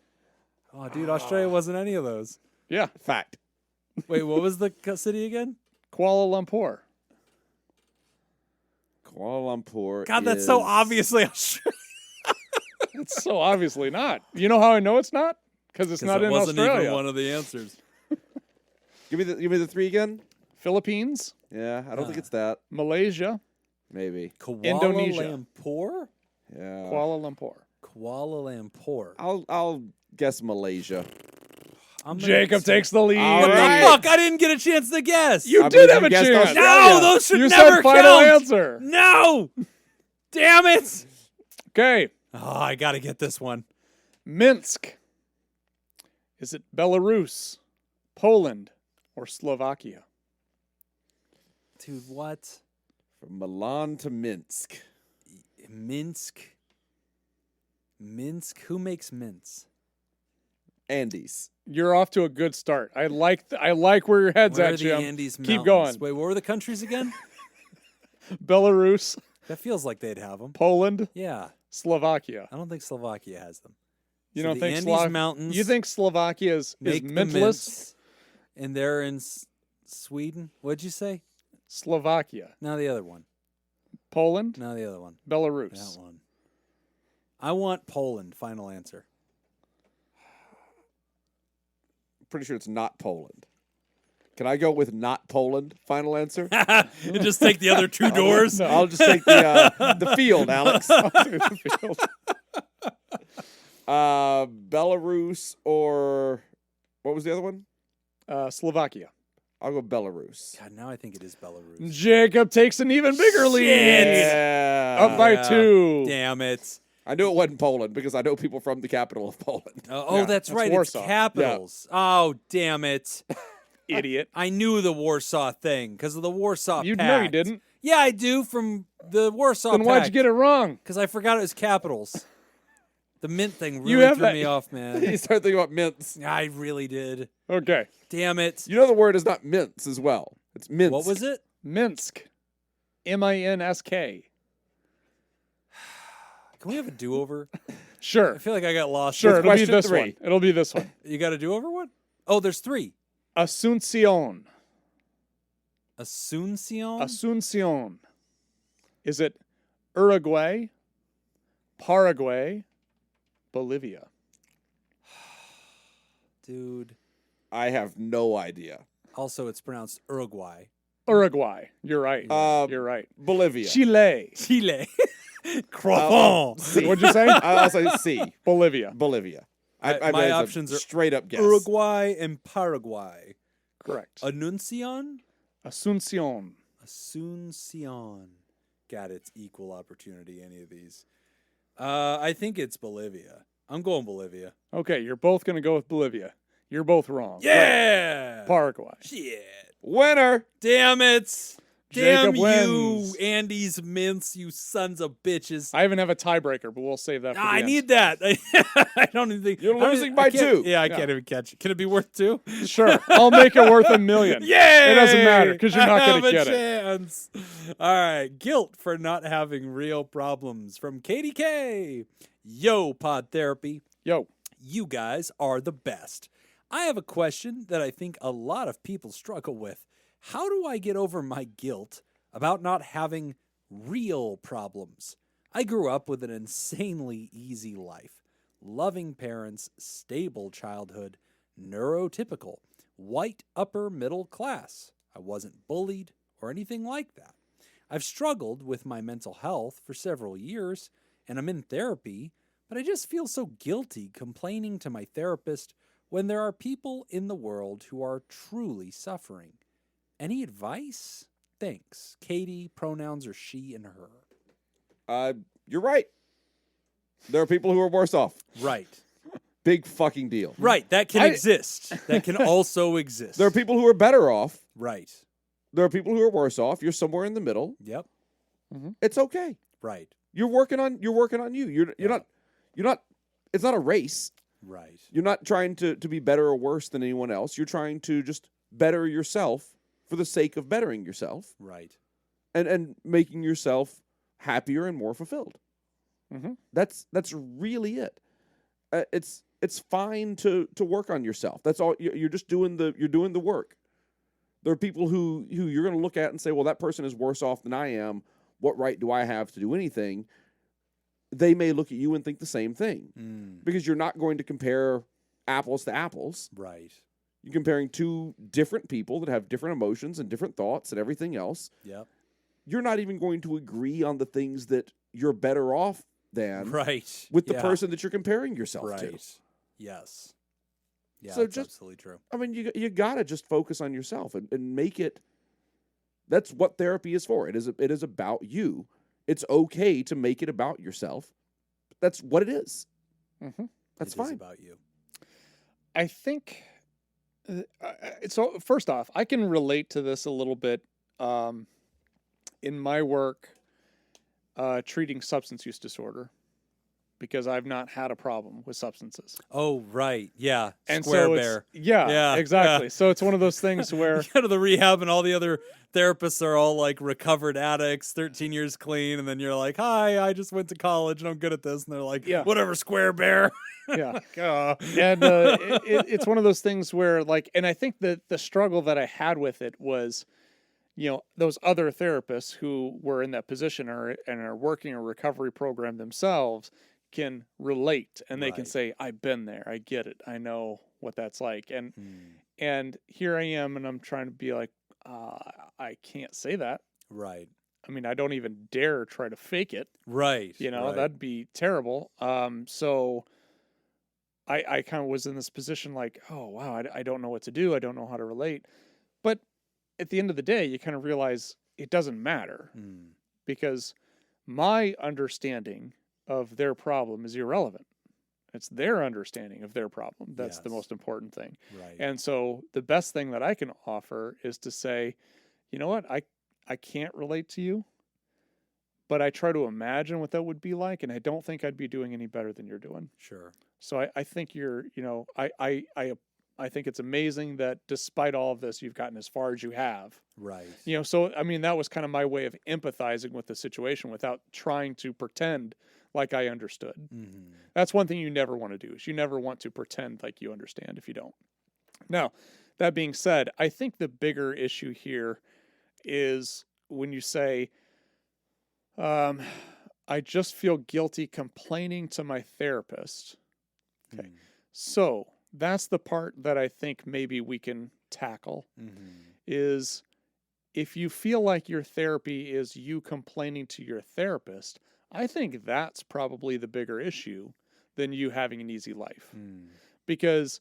Speaker 1: Oh, dude, Australia wasn't any of those.
Speaker 2: Yeah.
Speaker 3: Fact.
Speaker 1: Wait, what was the city again?
Speaker 2: Kuala Lumpur.
Speaker 3: Kuala Lumpur.
Speaker 1: God, that's so obviously Australia.
Speaker 2: It's so obviously not. You know how I know it's not? Because it's not in
Speaker 1: wasn't
Speaker 2: Australia.
Speaker 1: Even one of the answers.
Speaker 3: Give me the 3 again.
Speaker 2: Philippines,
Speaker 3: Yeah, I don't think it's that.
Speaker 2: Malaysia,
Speaker 3: Maybe.
Speaker 1: Kuala
Speaker 2: Indonesia.
Speaker 1: Lumpur?
Speaker 3: Yeah.
Speaker 2: Kuala Lumpur.
Speaker 1: Kuala Lumpur.
Speaker 3: I'll guess Malaysia.
Speaker 2: Jacob takes the lead.
Speaker 3: All
Speaker 1: What
Speaker 3: right.
Speaker 1: the fuck? I didn't get a chance to guess.
Speaker 2: You
Speaker 3: I
Speaker 2: did
Speaker 3: believe
Speaker 2: have
Speaker 3: you
Speaker 2: a
Speaker 3: guessed
Speaker 2: chance.
Speaker 3: Australia.
Speaker 1: No, those should
Speaker 2: You
Speaker 1: never
Speaker 2: said final
Speaker 1: count.
Speaker 2: answer.
Speaker 1: No. Damn it.
Speaker 2: Okay.
Speaker 1: Oh, I got to get this one.
Speaker 2: Minsk. Is it Belarus, Poland, or Slovakia?
Speaker 1: Dude, what?
Speaker 3: From Milan to Minsk.
Speaker 1: Minsk? Minsk? Who makes mince?
Speaker 3: Andes.
Speaker 2: You're off to a good start. I like where your head's
Speaker 1: Where
Speaker 2: at,
Speaker 1: are the
Speaker 2: Jim.
Speaker 1: Andes
Speaker 2: Keep
Speaker 1: Mountains?
Speaker 2: going.
Speaker 1: Wait, what were the countries again?
Speaker 2: Belarus,
Speaker 1: That feels like they'd have them.
Speaker 2: Poland,
Speaker 1: Yeah.
Speaker 2: Slovakia.
Speaker 1: I don't think Slovakia has them.
Speaker 2: You
Speaker 1: So
Speaker 2: don't
Speaker 1: the
Speaker 2: think
Speaker 1: Andes Mountains
Speaker 2: You think Slovakia is
Speaker 1: make the
Speaker 2: mintless?
Speaker 1: mince, and they're in Sweden? What'd you say?
Speaker 2: Slovakia,
Speaker 1: Now the other one.
Speaker 2: Poland,
Speaker 1: Now the other one.
Speaker 2: Belarus.
Speaker 1: That one. I want Poland. Final answer.
Speaker 3: Pretty sure it's not Poland. Can I go with not Poland? Final answer.
Speaker 1: And just take the other 2 doors.
Speaker 2: No.
Speaker 3: I'll just take the field, Alex. Belarus or what was the other one?
Speaker 2: Slovakia.
Speaker 3: I'll go Belarus.
Speaker 1: God, now I think it is Belarus.
Speaker 2: Jacob takes an even bigger lead.
Speaker 3: Yeah.
Speaker 2: Up by 2.
Speaker 1: Damn it.
Speaker 3: I knew it wasn't Poland because I know people from the capital of Poland.
Speaker 1: Oh, that's right.
Speaker 2: Warsaw.
Speaker 1: It's capitals. Oh, damn it.
Speaker 2: Idiot.
Speaker 1: I knew the Warsaw thing because of the Warsaw
Speaker 2: You
Speaker 1: Pact.
Speaker 2: know you didn't.
Speaker 1: Yeah, I do from the Warsaw
Speaker 2: Then why'd you get it wrong?
Speaker 1: Because I forgot it was capitals. The mint thing
Speaker 2: You
Speaker 1: really
Speaker 2: have
Speaker 1: threw
Speaker 2: that-
Speaker 1: me off, man.
Speaker 3: You start thinking about mints.
Speaker 1: I really did.
Speaker 2: Okay.
Speaker 1: Damn it.
Speaker 3: You know the word is not mints as well. It's mints.
Speaker 1: What was it?
Speaker 2: Minsk. Minsk.
Speaker 1: Can we have a do-over?
Speaker 2: Sure.
Speaker 1: I feel like I got lost.
Speaker 2: Sure. It'll be
Speaker 3: question
Speaker 2: this
Speaker 3: 3.
Speaker 2: one. It'll be this one.
Speaker 1: You got a do-over one? Oh, there's 3.
Speaker 2: Asuncion.
Speaker 1: Asuncion?
Speaker 2: Asuncion. Is it Uruguay, Paraguay, Bolivia?
Speaker 1: Dude.
Speaker 3: I have no idea.
Speaker 1: Also, it's pronounced Uruguay.
Speaker 2: Uruguay. You're right.
Speaker 3: Uh,
Speaker 2: You're right.
Speaker 3: Bolivia.
Speaker 2: Chile.
Speaker 1: Chile. Croissant.
Speaker 3: C.
Speaker 2: What'd you say?
Speaker 3: I'll say C.
Speaker 2: Bolivia.
Speaker 3: Bolivia.
Speaker 1: My options are
Speaker 3: straight up guess.
Speaker 1: Uruguay and Paraguay.
Speaker 2: Correct.
Speaker 1: Anuncion?
Speaker 2: Asuncion.
Speaker 1: Asuncion. God, it's equal opportunity, any of these. I think it's Bolivia. I'm going Bolivia.
Speaker 2: Okay, you're both going to go with Bolivia. You're both wrong.
Speaker 1: Yeah!
Speaker 2: Paraguay.
Speaker 1: Shit.
Speaker 3: Winner.
Speaker 1: Damn it. Damn
Speaker 2: Jacob
Speaker 1: you,
Speaker 2: wins.
Speaker 1: Andy's mints, you sons of bitches.
Speaker 2: I even have a tiebreaker, but we'll save that for the
Speaker 1: I
Speaker 2: end.
Speaker 1: need that. I don't even think
Speaker 3: You're
Speaker 1: I don't
Speaker 3: losing
Speaker 1: even-
Speaker 3: by
Speaker 1: I can't-
Speaker 3: 2.
Speaker 1: Yeah, I can't even catch it. Can it be worth 2?
Speaker 2: Sure. I'll make it worth $1 million.
Speaker 1: Yay!
Speaker 2: It doesn't matter because you're not
Speaker 1: I
Speaker 2: going to
Speaker 1: have
Speaker 2: get
Speaker 1: a
Speaker 2: it.
Speaker 1: chance. All right. Guilt for not having real problems from Katie K. Yo, Pod Therapy.
Speaker 2: Yo.
Speaker 1: You guys are the best. I have a question that I think a lot of people struggle with. How do I get over my guilt about not having real problems? I grew up with an insanely easy life. Loving parents, stable childhood, neurotypical, white upper middle class. I wasn't bullied or anything like that. I've struggled with my mental health for several years, and I'm in therapy, but I just feel so guilty complaining to my therapist when there are people in the world who are truly suffering. Any advice? Thanks. Katie, pronouns are she and her.
Speaker 3: You're right. There are people who are worse off.
Speaker 1: Right.
Speaker 3: Big fucking deal.
Speaker 1: Right. That can exist. That can also exist.
Speaker 3: There are people who are better off.
Speaker 1: Right.
Speaker 3: There are people who are worse off. You're somewhere in the middle.
Speaker 1: Yep.
Speaker 3: It's okay.
Speaker 1: Right.
Speaker 3: You're working on you. You're not it's not a race.
Speaker 1: Right.
Speaker 3: You're not trying to be better or worse than anyone else. You're trying to just better yourself for the sake of bettering yourself.
Speaker 1: Right.
Speaker 3: And making yourself happier and more fulfilled.
Speaker 2: Mm-hmm.
Speaker 3: That's really it. It's fine to work on yourself. That's all. You're just doing the work. There are people who you're going to look at and say, well, that person is worse off than I am. What right do I have to do anything? They may look at you and think the same thing because you're not going to compare apples to apples.
Speaker 1: Right.
Speaker 3: You're comparing two different people that have different emotions and different thoughts and everything else.
Speaker 1: Yep.
Speaker 3: You're not even going to agree on the things that you're better off than
Speaker 1: Right.
Speaker 3: with the person that you're comparing yourself to.
Speaker 1: Right. Yes. Yeah,
Speaker 3: So
Speaker 1: that's
Speaker 3: just-
Speaker 1: absolutely true.
Speaker 3: I mean, you got to just focus on yourself and make it. That's what therapy is for. It is about you. It's okay to make it about yourself. That's what it is.
Speaker 2: Mm-hmm.
Speaker 3: That's
Speaker 1: It is
Speaker 3: fine.
Speaker 1: about you.
Speaker 2: I think, so first off, I can relate to this a little bit in my work treating substance use disorder because I've not had a problem with substances.
Speaker 1: Oh, right. Yeah.
Speaker 2: And
Speaker 1: Square
Speaker 2: so
Speaker 1: bear.
Speaker 2: Yeah, exactly.
Speaker 1: yeah.
Speaker 2: So it's one of those things where
Speaker 1: You go to the rehab and all the other therapists are all like recovered addicts, 13 years clean, and then you're like, hi, I just went to college and I'm good at this. And they're like,
Speaker 2: Yeah.
Speaker 1: whatever, square bear.
Speaker 2: yeah.
Speaker 1: Oh.
Speaker 2: And it's one of those things where like, and I think that the struggle that I had with it was, you know, those other therapists who were in that position and are working a recovery program themselves can relate and they can
Speaker 1: Right.
Speaker 2: say, I've been there. I get it. I know what that's like. And,
Speaker 1: Hmm.
Speaker 2: and here I am and I'm trying to be like, I can't say that.
Speaker 1: Right.
Speaker 2: I mean, I don't even dare try to fake it.
Speaker 1: Right.
Speaker 2: You know,
Speaker 1: right.
Speaker 2: that'd be terrible. So I kind of was in this position like, oh, wow, I don't know what to do. I don't know how to relate. But at the end of the day, you kind of realize it doesn't matter
Speaker 1: Hmm.
Speaker 2: because my understanding of their problem is irrelevant. It's their understanding of their problem. That's the
Speaker 1: Yes.
Speaker 2: most important thing.
Speaker 1: Right.
Speaker 2: And so the best thing that I can offer is to say, you know what, I can't relate to you, but I try to imagine what that would be like, and I don't think I'd be doing any better than you're doing.
Speaker 1: Sure.
Speaker 2: So I think you're, you know, I think it's amazing that despite all of this, you've gotten as far as you have.
Speaker 1: Right.
Speaker 2: You know, so I mean, that was kind of my way of empathizing with the situation without trying to pretend like I understood.
Speaker 1: Mm-hmm.
Speaker 2: That's one thing you never want to do is you never want to pretend like you understand if you don't. Now, that being said, I think the bigger issue here is when you say, I just feel guilty complaining to my therapist. Okay. So that's the part that I think maybe we can tackle is if you feel like your therapy is you complaining to your therapist, I think that's probably the bigger issue than you having an easy life. Because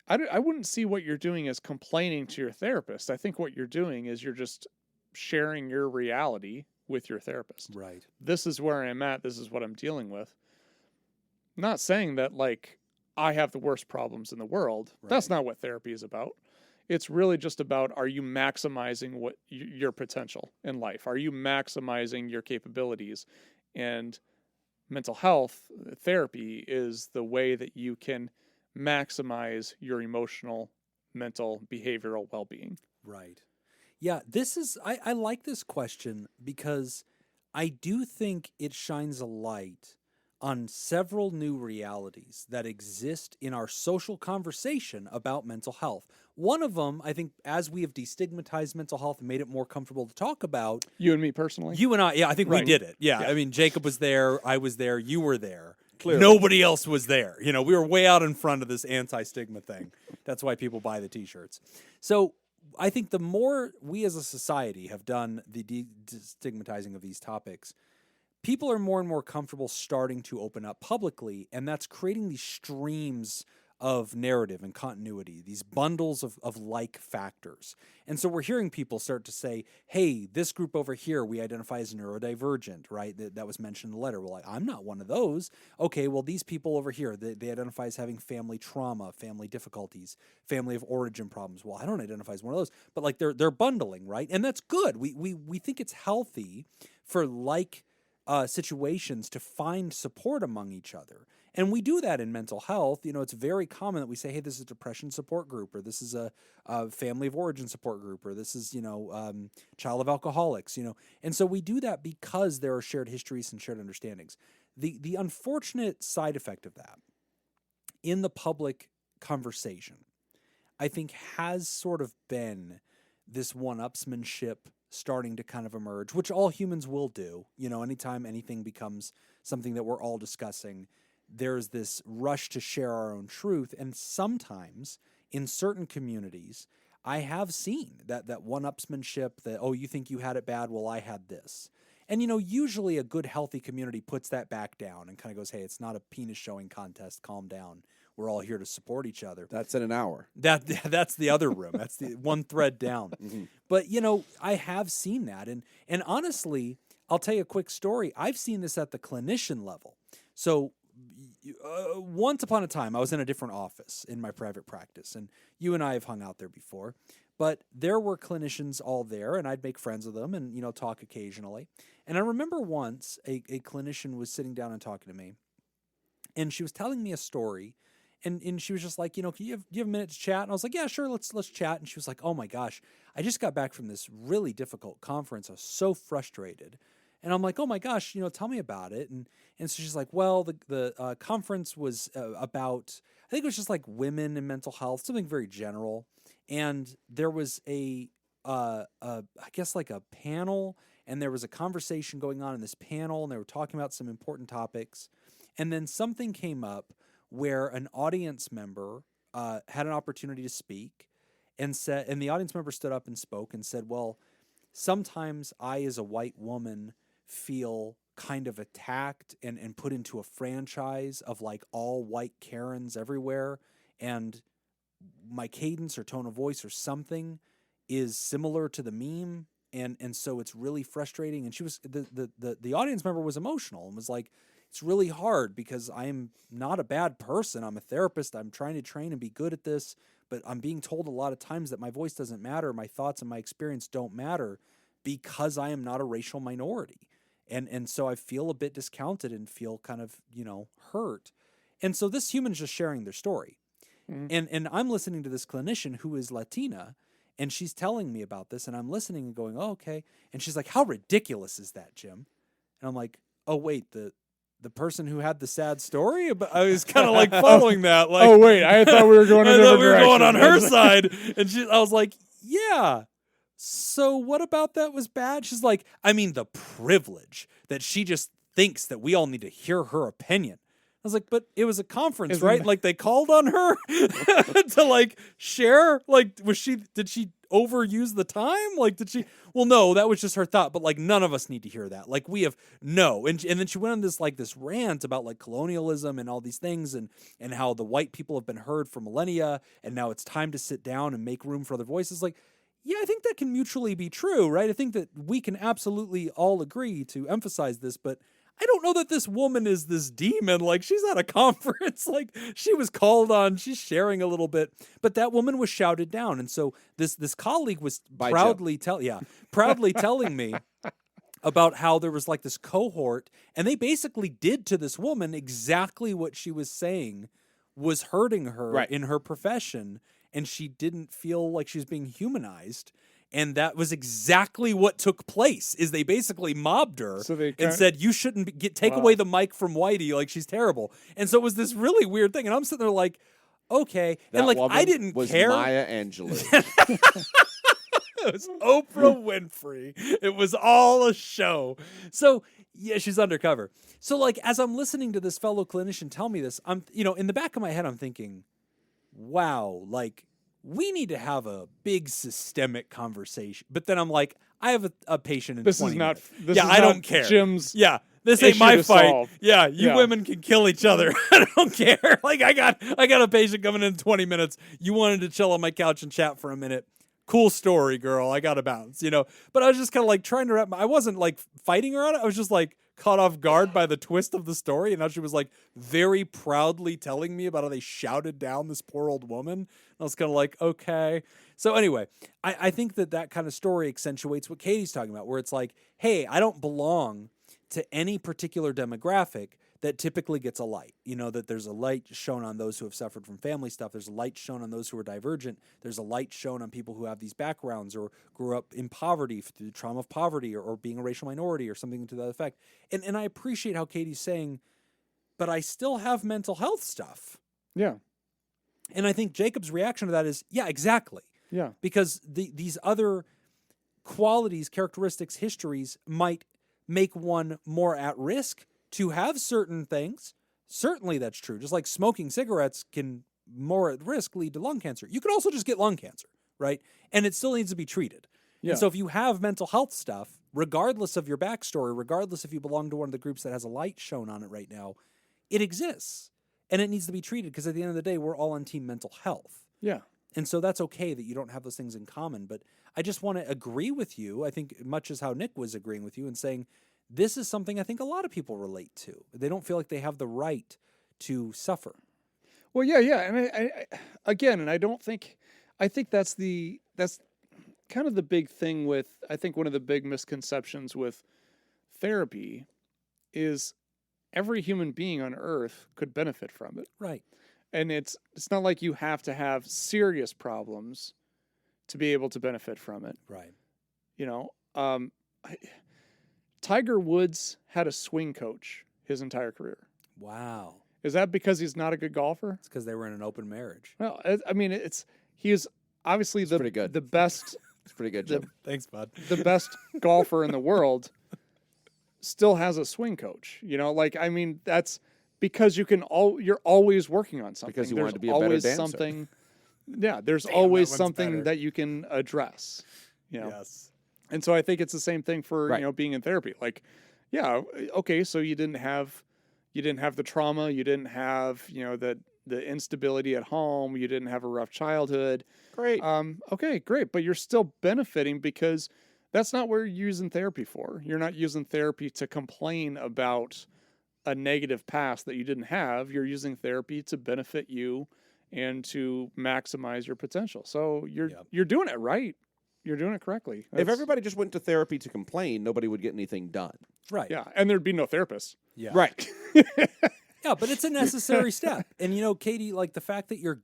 Speaker 2: I wouldn't see what you're doing as complaining to your therapist. I think what you're doing is you're just sharing your reality with your therapist.
Speaker 1: Right.
Speaker 2: This is where I'm at. This is what I'm dealing with. Not saying that, like, I have the worst problems in the world.
Speaker 1: Right.
Speaker 2: That's not what therapy is about. It's really just about, are you maximizing what your potential in life? Are you maximizing your capabilities? And mental health therapy is the way that you can maximize your emotional, mental, behavioral well-being.
Speaker 1: Right. Yeah, I like this question because I do think it shines a light on several new realities that exist in our social conversation about mental health. One of them, I think, as we have destigmatized mental health and made it more comfortable to talk about.
Speaker 2: You and me personally?
Speaker 1: You and I, yeah, I think we
Speaker 2: Right.
Speaker 1: did it. Yeah,
Speaker 2: Yeah.
Speaker 1: I mean, Jacob was there, I was there, you were there.
Speaker 3: Clearly.
Speaker 1: Nobody else was there. You know, we were way out in front of this anti-stigma thing. That's why people buy the t-shirts. So I think the more we as a society have done the destigmatizing of these topics, people are more and more comfortable starting to open up publicly, and that's creating these streams of narrative and continuity, these bundles of like factors. And so we're hearing people start to say, hey, this group over here we identify as neurodivergent, right? That was mentioned in the letter. Well, like, I'm not one of those. Okay, well, these people over here, they identify as having family trauma, family difficulties, family of origin problems. Well, I don't identify as one of those, but like they're bundling, right? And that's good. We think it's healthy for like situations to find support among each other. And we do that in mental health. You know, it's very common that we say, hey, this is a depression support group, or this is a family of origin support group, or this is, child of alcoholics, And so we do that because there are shared histories and shared understandings. The unfortunate side effect of that in the public conversation, I think, has sort of been this one-upsmanship starting to kind of emerge, which all humans will do. Anytime anything becomes something that we're all discussing, there's this rush to share our own truth. And sometimes in certain communities, I have seen that one-upsmanship, that, oh, you think you had it bad, well, I had this. And, usually a good, healthy community puts that back down and kind of goes, hey, it's not a penis showing contest, calm down. We're all here to support each other.
Speaker 3: That's in an hour.
Speaker 1: That's the other room. That's the one thread down. But, I have seen that. And honestly, I'll tell you a quick story. I've seen this at the clinician level. So once upon a time, I was in a different office in my private practice, and you and I have hung out there before. But there were clinicians all there, and I'd make friends with them and, talk occasionally. And I remember once a clinician was sitting down and talking to me, and she was telling me a story. And she was just like, do you have a minute to chat? And I was like, yeah, sure, let's chat. And she was like, oh my gosh, I just got back from this really difficult conference. I was so frustrated. And I'm like, oh my gosh, tell me about it. And so she's like, well, the conference was about, I think it was just like women and mental health, something very general. And there was I guess like a panel, and there was a conversation going on in this panel, and they were talking about some important topics. And then something came up where an audience member had an opportunity to speak, and the audience member stood up and spoke and said, well, sometimes I, as a white woman, feel kind of attacked and put into a franchise of like all white Karens everywhere, and my cadence or tone of voice or something is similar to the meme, and so it's really frustrating. And she was the audience member was emotional and was like, it's really hard because I'm not a bad person. I'm a therapist. I'm trying to train and be good at this, but I'm being told a lot of times that my voice doesn't matter, my thoughts and my experience don't matter because I am not a racial minority. And so I feel a bit discounted and feel kind of, hurt. And so this human's just sharing their story. Mm-hmm. And I'm listening to this clinician who is Latina, and she's telling me about this, and I'm listening and going, oh, okay. And she's like, how ridiculous is that, Jim? And I'm like, oh, wait, the person who had the sad story? But I was kind of like following that. Like,
Speaker 2: oh, wait, I thought we were going a different direction.
Speaker 1: Going on her side. And I was like, yeah. So what about that was bad? She's like, I mean, the privilege that she just thinks that we all need to hear her opinion. was like, but it was a conference,
Speaker 2: Isn't
Speaker 1: right?
Speaker 2: that-
Speaker 1: Like they called on her to like share. Like, did she overuse the time? Like, did she? Well, no, that was just her thought. But like, none of us need to hear that. Like, we have no. And then she went on this rant about like colonialism and all these things, and how the white people have been heard for millennia, and now it's time to sit down and make room for other voices. Like, yeah, I think that can mutually be true, right? I think that we can absolutely all agree to emphasize this, but I don't know that this woman is this demon. Like, she's at a conference. Like, she was called on. She's sharing a little bit. But that woman was shouted down. And so this colleague was
Speaker 3: By
Speaker 1: proudly telling me about how there was like this cohort, and they basically did to this woman exactly what she was saying was hurting her
Speaker 3: Right.
Speaker 1: in her profession, and she didn't feel like she was being humanized. And that was exactly what took place. Is they basically mobbed her
Speaker 2: So they
Speaker 1: and said, "You shouldn't take
Speaker 2: Wow.
Speaker 1: away the mic from Whitey. Like, she's terrible." And so it was this really weird thing. And I'm sitting there like, okay,
Speaker 3: That
Speaker 1: and like
Speaker 3: woman
Speaker 1: I didn't
Speaker 3: was
Speaker 1: care.
Speaker 3: Maya Angelou.
Speaker 1: It was Oprah Winfrey. It was all a show. So yeah, she's undercover. So like, as I'm listening to this fellow clinician tell me this, I'm, in the back of my head, I'm thinking, wow, like, we need to have a big systemic conversation. But then I'm like, I have a patient in
Speaker 2: This
Speaker 1: 20
Speaker 2: is not.
Speaker 1: minutes.
Speaker 2: This
Speaker 1: Yeah,
Speaker 2: is
Speaker 1: I
Speaker 2: not
Speaker 1: don't care.
Speaker 2: Jim's.
Speaker 1: Yeah, this ain't
Speaker 2: issue
Speaker 1: my
Speaker 2: to
Speaker 1: fight.
Speaker 2: solve.
Speaker 1: Yeah, you
Speaker 2: Yeah.
Speaker 1: women can kill each other. I don't care. Like, I got a patient coming in 20 minutes. You wanted to chill on my couch and chat for a minute. Cool story, girl. I got to bounce, But I was just kind of like trying to I wasn't like fighting her on it. I was just like caught off guard by the twist of the story. And now she was like very proudly telling me about how they shouted down this poor old woman. And I was kind of like, okay. So anyway, I think that kind of story accentuates what Katie's talking about, where it's like, hey, I don't belong to any particular demographic that typically gets a light. That there's a light shown on those who have suffered from family stuff. There's a light shown on those who are divergent. There's a light shown on people who have these backgrounds or grew up in poverty through the trauma of poverty or being a racial minority or something to that effect. And I appreciate how Katie's saying, but I still have mental health stuff.
Speaker 2: Yeah.
Speaker 1: And I think Jacob's reaction to that is, yeah, exactly.
Speaker 2: Yeah.
Speaker 1: Because these other qualities, characteristics, histories might make one more at risk to have certain things. Certainly that's true. Just like smoking cigarettes can more at risk lead to lung cancer. You could also just get lung cancer, right? And it still needs to be treated.
Speaker 2: Yeah.
Speaker 1: And so if you have mental health stuff, regardless of your backstory, regardless if you belong to one of the groups that has a light shown on it right now, it exists. And it needs to be treated because at the end of the day, we're all on team mental health.
Speaker 2: Yeah.
Speaker 1: And so that's okay that you don't have those things in common. But I just want to agree with you, I think, much as how Nick was agreeing with you and saying, this is something I think a lot of people relate to. They don't feel like they have the right to suffer.
Speaker 2: Well, yeah. And I think that's kind of the big thing with, I think one of the big misconceptions with therapy is every human being on earth could benefit from it.
Speaker 1: Right.
Speaker 2: And it's not like you have to have serious problems to be able to benefit from it.
Speaker 1: Right.
Speaker 2: Tiger Woods had a swing coach his entire career.
Speaker 1: Wow.
Speaker 2: Is that because he's not a good golfer?
Speaker 1: It's because they were in an open marriage.
Speaker 2: Well, I mean, he is obviously
Speaker 3: pretty good.
Speaker 2: the best
Speaker 3: It's pretty good, Jim.
Speaker 1: Thanks, bud.
Speaker 2: the best golfer in the world. Still has a swing coach. I mean, that's because you're always working on something.
Speaker 3: Because you
Speaker 2: There's
Speaker 3: wanted to be a better
Speaker 2: always
Speaker 3: dancer.
Speaker 2: something. Yeah, there's
Speaker 1: Damn,
Speaker 2: always
Speaker 1: that one's
Speaker 2: something
Speaker 1: better.
Speaker 2: that you can address.
Speaker 1: Yes.
Speaker 2: And so I think it's the same thing for
Speaker 3: Right.
Speaker 2: being in therapy. Like, yeah, okay, so you didn't have the trauma, you didn't have the instability at home, you didn't have a rough childhood.
Speaker 3: Great.
Speaker 2: Okay, great, but you're still benefiting because that's not what you're using therapy for. You're not using therapy to complain about a negative past that you didn't have. You're using therapy to benefit you and to maximize your potential. So you're doing it right. You're doing it correctly.
Speaker 3: If everybody just went to therapy to complain, nobody would get anything done.
Speaker 1: Right.
Speaker 2: Yeah, and there'd be no therapist.
Speaker 1: Yeah.
Speaker 3: Right.
Speaker 1: Yeah, but it's a necessary step. And Katie, like the fact that you're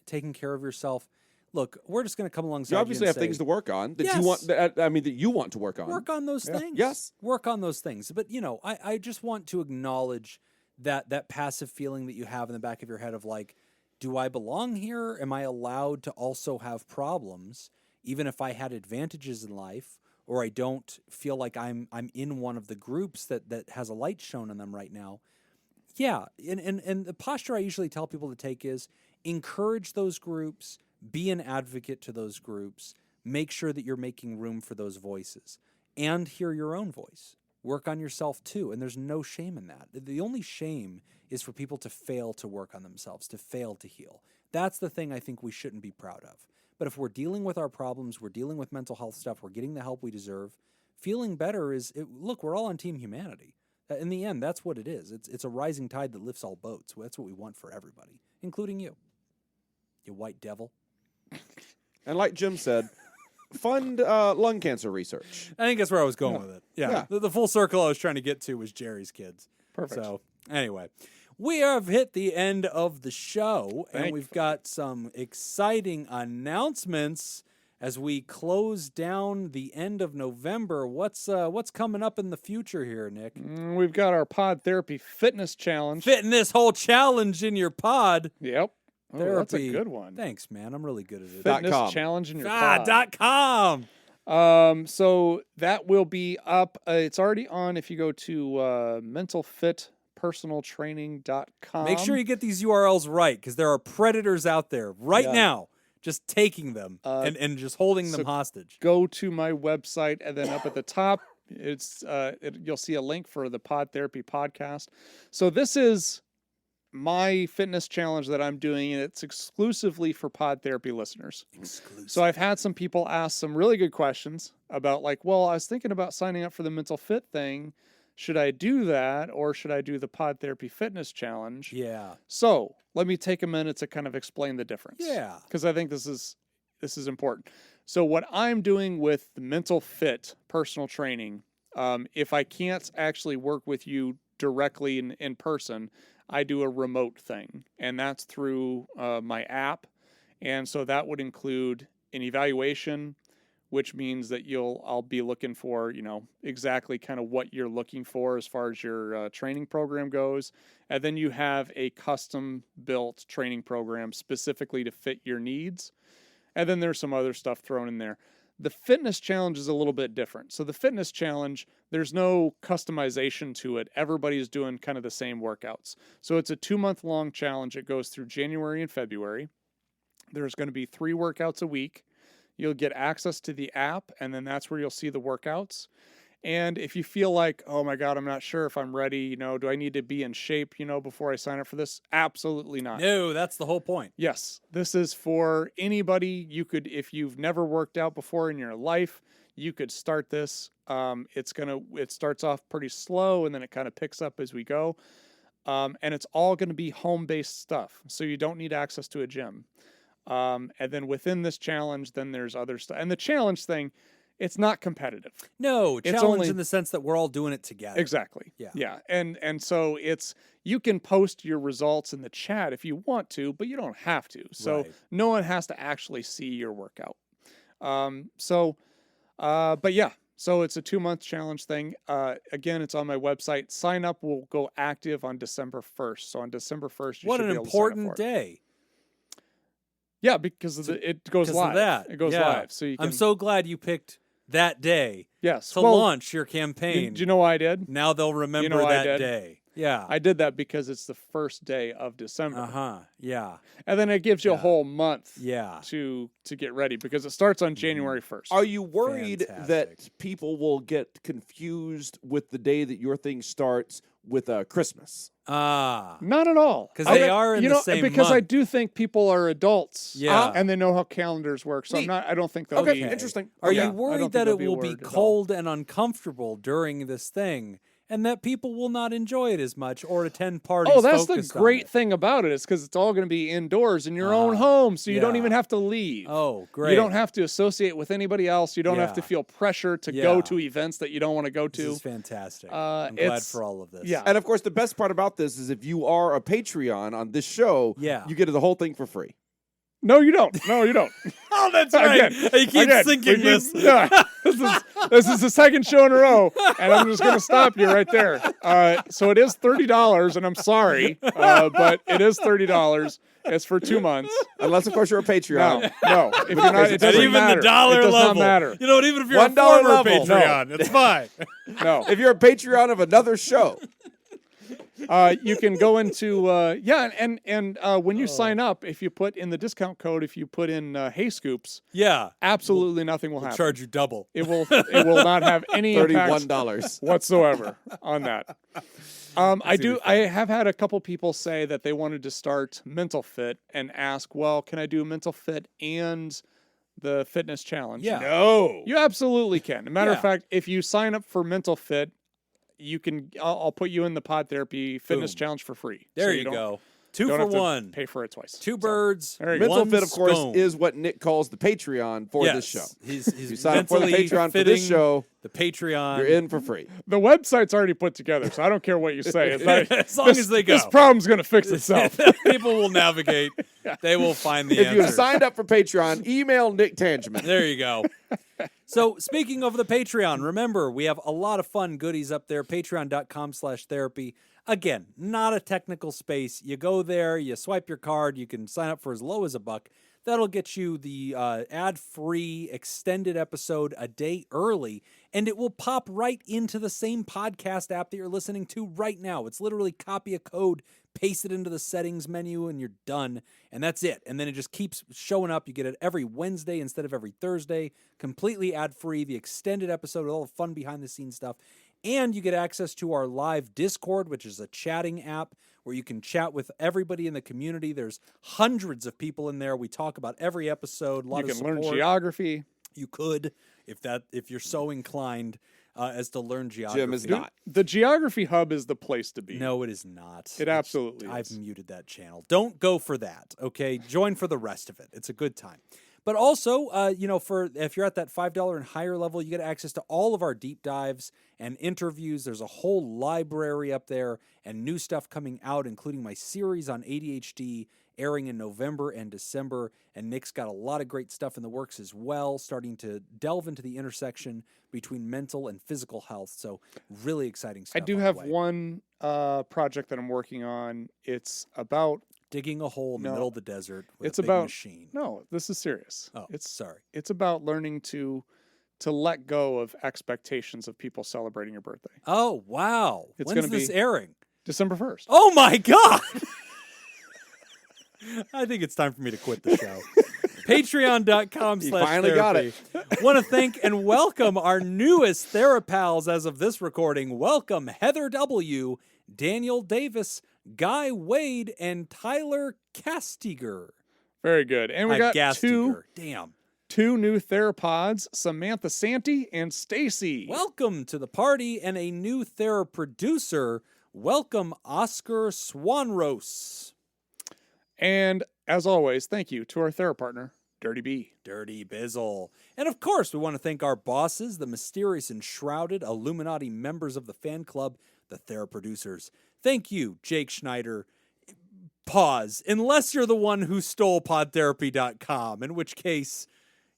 Speaker 1: taking care of yourself. Look, we're just going to come alongside
Speaker 3: You obviously
Speaker 1: and
Speaker 3: have
Speaker 1: say,
Speaker 3: things to work on that
Speaker 1: Yes.
Speaker 3: you want. That you want to work on.
Speaker 1: work on those things.
Speaker 3: Yes.
Speaker 1: Work on those things. But, I just want to acknowledge that passive feeling that you have in the back of your head of like, do I belong here? Am I allowed to also have problems, even if I had advantages in life, or I don't feel like I'm in one of the groups that has a light shown on them right now? Yeah, and the posture I usually tell people to take is encourage those groups, be an advocate to those groups, make sure that you're making room for those voices, and hear your own voice. Work on yourself too, and there's no shame in that. The only shame is for people to fail to work on themselves, to fail to heal. That's the thing I think we shouldn't be proud of. But if we're dealing with our problems, we're dealing with mental health stuff, we're getting the help we deserve, feeling better look, we're all on Team Humanity. In the end, that's what it is. It's a rising tide that lifts all boats. That's what we want for everybody, including you white devil.
Speaker 3: And like Jim said, fund lung cancer research.
Speaker 1: I think that's where I was going with it. Yeah. The full circle I was trying to get to was Jerry's kids.
Speaker 2: Perfect.
Speaker 1: So anyway, we have hit the end of the show, and we've got some exciting announcements as we close down the end of November. What's coming up in the future here, Nick?
Speaker 2: We've got our Pod Therapy Fitness Challenge.
Speaker 1: Fitting this whole challenge in your pod.
Speaker 2: Yep. Oh,
Speaker 1: Therapy.
Speaker 2: that's a good one.
Speaker 1: Thanks, man. I'm really good at it.
Speaker 2: Fitness Challenge in your pod.
Speaker 1: .com.
Speaker 2: So that will be up. It's already on if you go to mentalfitpersonaltraining.com.
Speaker 1: Make sure you get these URLs right, because there are predators out there right now just taking them and just holding them hostage.
Speaker 2: Go to my website, and then up at the top, you'll see a link for the Pod Therapy podcast. So this is my fitness challenge that I'm doing, and it's exclusively for Pod Therapy listeners.
Speaker 1: Exclusive.
Speaker 2: So I've had some people ask some really good questions about, like, well, I was thinking about signing up for the mental fit thing. Should I do that, or should I do the Pod Therapy Fitness Challenge?
Speaker 1: Yeah.
Speaker 2: So let me take a minute to kind of explain the difference.
Speaker 1: Yeah.
Speaker 2: Because I think this is important. So what I'm doing with the mental fit personal training, if I can't actually work with you directly in person, I do a remote thing, and that's through my app. And so that would include an evaluation, which means that I'll be looking for, exactly kind of what you're looking for as far as your training program goes. And then you have a custom built training program specifically to fit your needs. And then there's some other stuff thrown in there. The fitness challenge is a little bit different. So the fitness challenge, there's no customization to it. Everybody's doing kind of the same workouts. So it's a 2-month-long challenge. It goes through January and February. There's going to be 3 workouts a week. You'll get access to the app, and then that's where you'll see the workouts. And if you feel like, oh my God, I'm not sure if I'm ready, do I need to be in shape, before I sign up for this? Absolutely not.
Speaker 1: No, that's the whole point.
Speaker 2: Yes, this is for anybody. You could, if you've never worked out before in your life, you could start this. It starts off pretty slow, and then it kind of picks up as we go. And it's all going to be home-based stuff, so you don't need access to a gym. And then within this challenge, then there's other stuff. And the challenge thing, it's not competitive.
Speaker 1: No,
Speaker 2: It's
Speaker 1: challenge
Speaker 2: only-
Speaker 1: in the sense that we're all doing it together.
Speaker 2: Exactly.
Speaker 1: Yeah.
Speaker 2: Yeah. And so you can post your results in the chat if you want to, but you don't have to. So
Speaker 1: Right.
Speaker 2: no one has to actually see your workout. But yeah, so it's a 2-month challenge thing. Again, it's on my website. Sign up will go active on December 1st. So on December 1st, you
Speaker 1: What
Speaker 2: should
Speaker 1: an
Speaker 2: be able to sign up
Speaker 1: important
Speaker 2: for it.
Speaker 1: day.
Speaker 2: Yeah, because it goes
Speaker 1: Because
Speaker 2: live.
Speaker 1: of that.
Speaker 2: It goes
Speaker 1: Yeah.
Speaker 2: live. So you can,
Speaker 1: I'm so glad you picked that day
Speaker 2: yes.
Speaker 1: to
Speaker 2: Well,
Speaker 1: launch your campaign.
Speaker 2: do you know why I did?
Speaker 1: Now they'll remember
Speaker 2: why I
Speaker 1: that
Speaker 2: did?
Speaker 1: day. Yeah.
Speaker 2: I did that because it's the first day of December.
Speaker 1: Uh-huh. Yeah.
Speaker 2: And then it gives you a
Speaker 1: Yeah.
Speaker 2: whole month
Speaker 1: Yeah.
Speaker 2: to get ready because it starts on January 1st.
Speaker 3: Are you worried
Speaker 1: Fantastic.
Speaker 3: that people will get confused with the day that your thing starts with Christmas?
Speaker 1: Ah.
Speaker 2: Not at all.
Speaker 1: 'Cause they are in the same
Speaker 2: because I
Speaker 1: month.
Speaker 2: do think people are adults.
Speaker 1: Yeah.
Speaker 2: And they know how calendars work. So
Speaker 3: Neat.
Speaker 2: I don't think they'll
Speaker 3: Okay,
Speaker 2: be
Speaker 3: interesting.
Speaker 1: Are
Speaker 2: Yeah,
Speaker 1: you
Speaker 2: I don't
Speaker 1: worried
Speaker 2: think
Speaker 1: that
Speaker 2: they'll
Speaker 1: it
Speaker 2: be
Speaker 1: will be
Speaker 2: worried at all.
Speaker 1: cold and uncomfortable during this thing, and that people will not enjoy it as much or attend parties?
Speaker 2: Oh, that's the
Speaker 1: focused on
Speaker 2: great
Speaker 1: it?
Speaker 2: thing about it is because it's all going to be indoors in your own home, so you don't
Speaker 1: yeah.
Speaker 2: even have to leave.
Speaker 1: Oh, great.
Speaker 2: You don't have to associate with anybody else. You don't have to
Speaker 1: Yeah.
Speaker 2: feel pressure to
Speaker 1: Yeah.
Speaker 2: go to events that you don't want to go
Speaker 1: This
Speaker 2: to.
Speaker 1: is fantastic. I'm glad
Speaker 2: it's-
Speaker 1: for all of this.
Speaker 2: yeah.
Speaker 3: And of course, the best part about this is if you are a Patreon on this show,
Speaker 1: Yeah.
Speaker 3: you get the whole thing for free.
Speaker 2: No, you don't. No, you don't.
Speaker 1: Oh, that's right.
Speaker 2: Again,
Speaker 1: You keep
Speaker 2: again,
Speaker 1: sinking
Speaker 2: we
Speaker 1: this.
Speaker 2: Yeah, this is the second show in a row, and I'm just going to stop you right there. So it is $30, and I'm sorry, but it is $30. It's for 2 months.
Speaker 3: Unless, of course, you're a Patreon.
Speaker 2: No. If you're not, it
Speaker 1: And
Speaker 2: doesn't
Speaker 1: even
Speaker 2: matter.
Speaker 1: the dollar
Speaker 2: it does
Speaker 1: level.
Speaker 2: not matter.
Speaker 1: You know what? Even if you're a
Speaker 3: $1
Speaker 1: former
Speaker 3: level.
Speaker 1: Patreon, it's fine.
Speaker 2: No.
Speaker 3: If you're a Patreon of another show,
Speaker 2: You can go into when you sign up, if you put in the discount code, if you put in Hey Scoops,
Speaker 1: Yeah.
Speaker 2: absolutely nothing will happen.
Speaker 1: Charge you double.
Speaker 2: It will not have any impact
Speaker 3: $31
Speaker 2: whatsoever on that. I have had a couple people say that they wanted to start Mental Fit and ask, well, can I do Mental Fit and the fitness challenge?
Speaker 1: Yeah.
Speaker 3: No.
Speaker 2: You absolutely can. As a matter
Speaker 1: Yeah.
Speaker 2: of fact, if you sign up for Mental Fit, you can. I'll put you in the Pod Therapy Fitness
Speaker 1: Boom.
Speaker 2: Challenge for free.
Speaker 1: There
Speaker 2: So
Speaker 1: you
Speaker 2: don't-
Speaker 1: go. Two
Speaker 2: don't
Speaker 1: for
Speaker 2: have to
Speaker 1: one.
Speaker 2: Pay for it twice.
Speaker 1: Two birds.
Speaker 2: There you go.
Speaker 3: Mental
Speaker 1: one
Speaker 3: Fit, of course,
Speaker 1: scone.
Speaker 3: is what Nick calls the Patreon for
Speaker 1: Yes.
Speaker 3: this show.
Speaker 1: He's
Speaker 3: You sign up for the
Speaker 1: mentally
Speaker 3: Patreon for
Speaker 1: fitting
Speaker 3: this show,
Speaker 1: The Patreon.
Speaker 3: you're in for free.
Speaker 2: The website's already put together, so I don't care what you say. It's like,
Speaker 1: As long as they go.
Speaker 2: This problem's going to fix itself.
Speaker 1: People will navigate. They will find the
Speaker 3: If you have
Speaker 1: answers.
Speaker 3: signed up for Patreon, email Nick Tangeman.
Speaker 1: There you go. So speaking of the Patreon, remember, we have a lot of fun goodies up there. Patreon.com/therapy. Again, not a technical space. You go there, you swipe your card, you can sign up for as low as $1. That'll get you the ad-free extended episode a day early, and it will pop right into the same podcast app that you're listening to right now. It's literally copy a code, paste it into the settings menu, and you're done. And that's it. And then it just keeps showing up. You get it every Wednesday instead of every Thursday, completely ad-free, the extended episode with all the fun behind-the-scenes stuff. And you get access to our live Discord, which is a chatting app where you can chat with everybody in the community. There's hundreds of people in there. We talk about every episode. A lot
Speaker 2: You
Speaker 1: of
Speaker 2: can learn
Speaker 1: support.
Speaker 2: geography.
Speaker 1: You could, if you're so inclined as to learn geography.
Speaker 3: Jim is not.
Speaker 2: The Geography Hub is the place to be.
Speaker 1: No, it is not.
Speaker 2: It absolutely
Speaker 1: I've
Speaker 2: is.
Speaker 1: muted that channel. Don't go for that, okay? Join for the rest of it. It's a good time. But also, for if you're at that $5 and higher level, you get access to all of our deep dives and interviews. There's a whole library up there and new stuff coming out, including my series on ADHD airing in November and December. And Nick's got a lot of great stuff in the works as well, starting to delve into the intersection between mental and physical health. So really exciting stuff.
Speaker 2: I do
Speaker 1: on the
Speaker 2: have
Speaker 1: way.
Speaker 2: one project that I'm working on. It's about
Speaker 1: digging a hole in the
Speaker 2: No.
Speaker 1: middle of the desert with
Speaker 2: It's
Speaker 1: a big
Speaker 2: about-
Speaker 1: machine.
Speaker 2: no. This is serious.
Speaker 1: Oh,
Speaker 2: It's
Speaker 1: sorry.
Speaker 2: It's about learning to let go of expectations of people celebrating your birthday.
Speaker 1: Oh, wow.
Speaker 2: It's
Speaker 1: When's
Speaker 2: gonna
Speaker 1: this
Speaker 2: be-
Speaker 1: airing?
Speaker 2: December 1st.
Speaker 1: Oh, my God. I think it's time for me to quit the show. Patreon.com/therapy.
Speaker 3: You finally got it.
Speaker 1: Want to thank and welcome our newest Therapals as of this recording. Welcome Heather W., Daniel Davis, Guy Wade, and Tyler Castiger.
Speaker 2: Very good. And we got
Speaker 1: Gastiger. Damn.
Speaker 2: two new theropods, Samantha Santee and Stacy.
Speaker 1: Welcome to the party and a new Theraproducer. Welcome Oscar Swanrose.
Speaker 2: And as always, thank you to our therapartner, Dirty B.
Speaker 1: Dirty Bizzle. And of course, we want to thank our bosses, the mysterious and shrouded Illuminati members of the fan club, the Theraproducers. Thank you, Jake Schneider. Pause. Unless you're the one who stole podtherapy.com, in which case,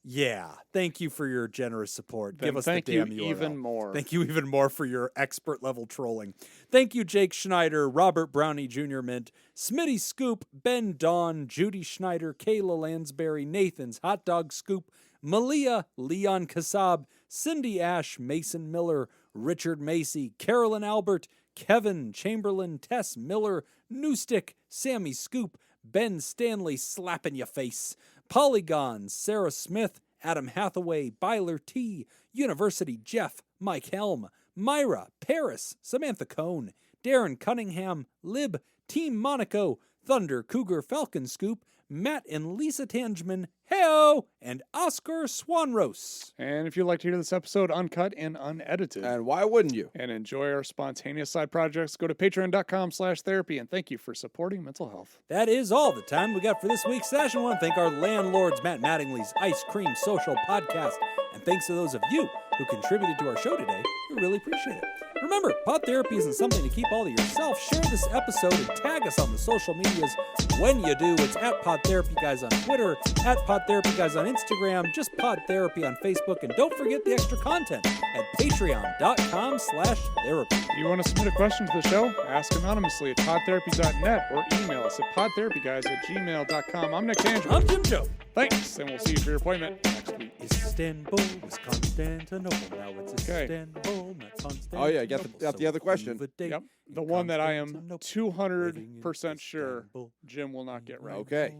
Speaker 1: yeah, thank you for your generous support.
Speaker 2: Then
Speaker 1: Give us
Speaker 2: thank
Speaker 1: the
Speaker 2: you
Speaker 1: damn URL.
Speaker 2: even more.
Speaker 1: Thank you even more for your expert level trolling. Thank you, Jake Schneider, Robert Brownie Jr. Mint, Smitty Scoop, Ben Dawn, Judy Schneider, Kayla Lansbury, Nathan's Hot Dog Scoop, Malia, Leon Kassab, Cindy Ash, Mason Miller, Richard Macy, Carolyn Albert, Kevin Chamberlain, Tess Miller, Newstick, Sammy Scoop, Ben Stanley slapping your face, Polygon, Sarah Smith, Adam Hathaway, Byler T, University Jeff, Mike Helm, Myra, Paris, Samantha Cohn, Darren Cunningham, Lib, Team Monaco, Thunder, Cougar, Falcon Scoop, Matt and Lisa Tangeman, Heyo, and Oscar Swanrose.
Speaker 2: And if you'd like to hear this episode uncut and unedited
Speaker 3: And why wouldn't you?
Speaker 2: and enjoy our spontaneous side projects, go to patreon.com/therapy. And thank you for supporting mental health.
Speaker 1: That is all the time we got for this week's session. I want to thank our landlords, Matt Mattingly's Ice Cream Social Podcast. And thanks to those of you who contributed to our show today. We really appreciate it. Remember, Pod Therapy isn't something to keep all to yourself. Share this episode and tag us on the social medias. When you do, it's at PodTherapyGuys on Twitter, at PodTherapyGuys on Instagram, just Pod Therapy on Facebook, and don't forget the extra content at patreon.com/therapy.
Speaker 2: If you want to submit a question to the show, ask anonymously at podtherapy.net or email us at podtherapyguys@gmail.com. I'm Nick Tangeman.
Speaker 1: I'm Jim Joe.
Speaker 2: Thanks, and we'll see you for your appointment next
Speaker 1: Istanbul was Constantinople. Now it's
Speaker 2: Okay.
Speaker 1: Istanbul, not Constantinople.
Speaker 3: Oh, yeah, got the other question.
Speaker 2: Yep. The one that I am 200% sure Jim will not get right.
Speaker 3: Okay.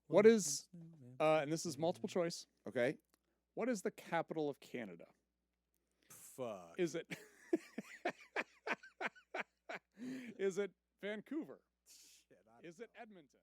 Speaker 2: What is, and this is multiple choice,
Speaker 3: Okay.
Speaker 2: what is the capital of Canada?
Speaker 1: Fuck.
Speaker 2: Is it is it Vancouver? Is it Edmonton?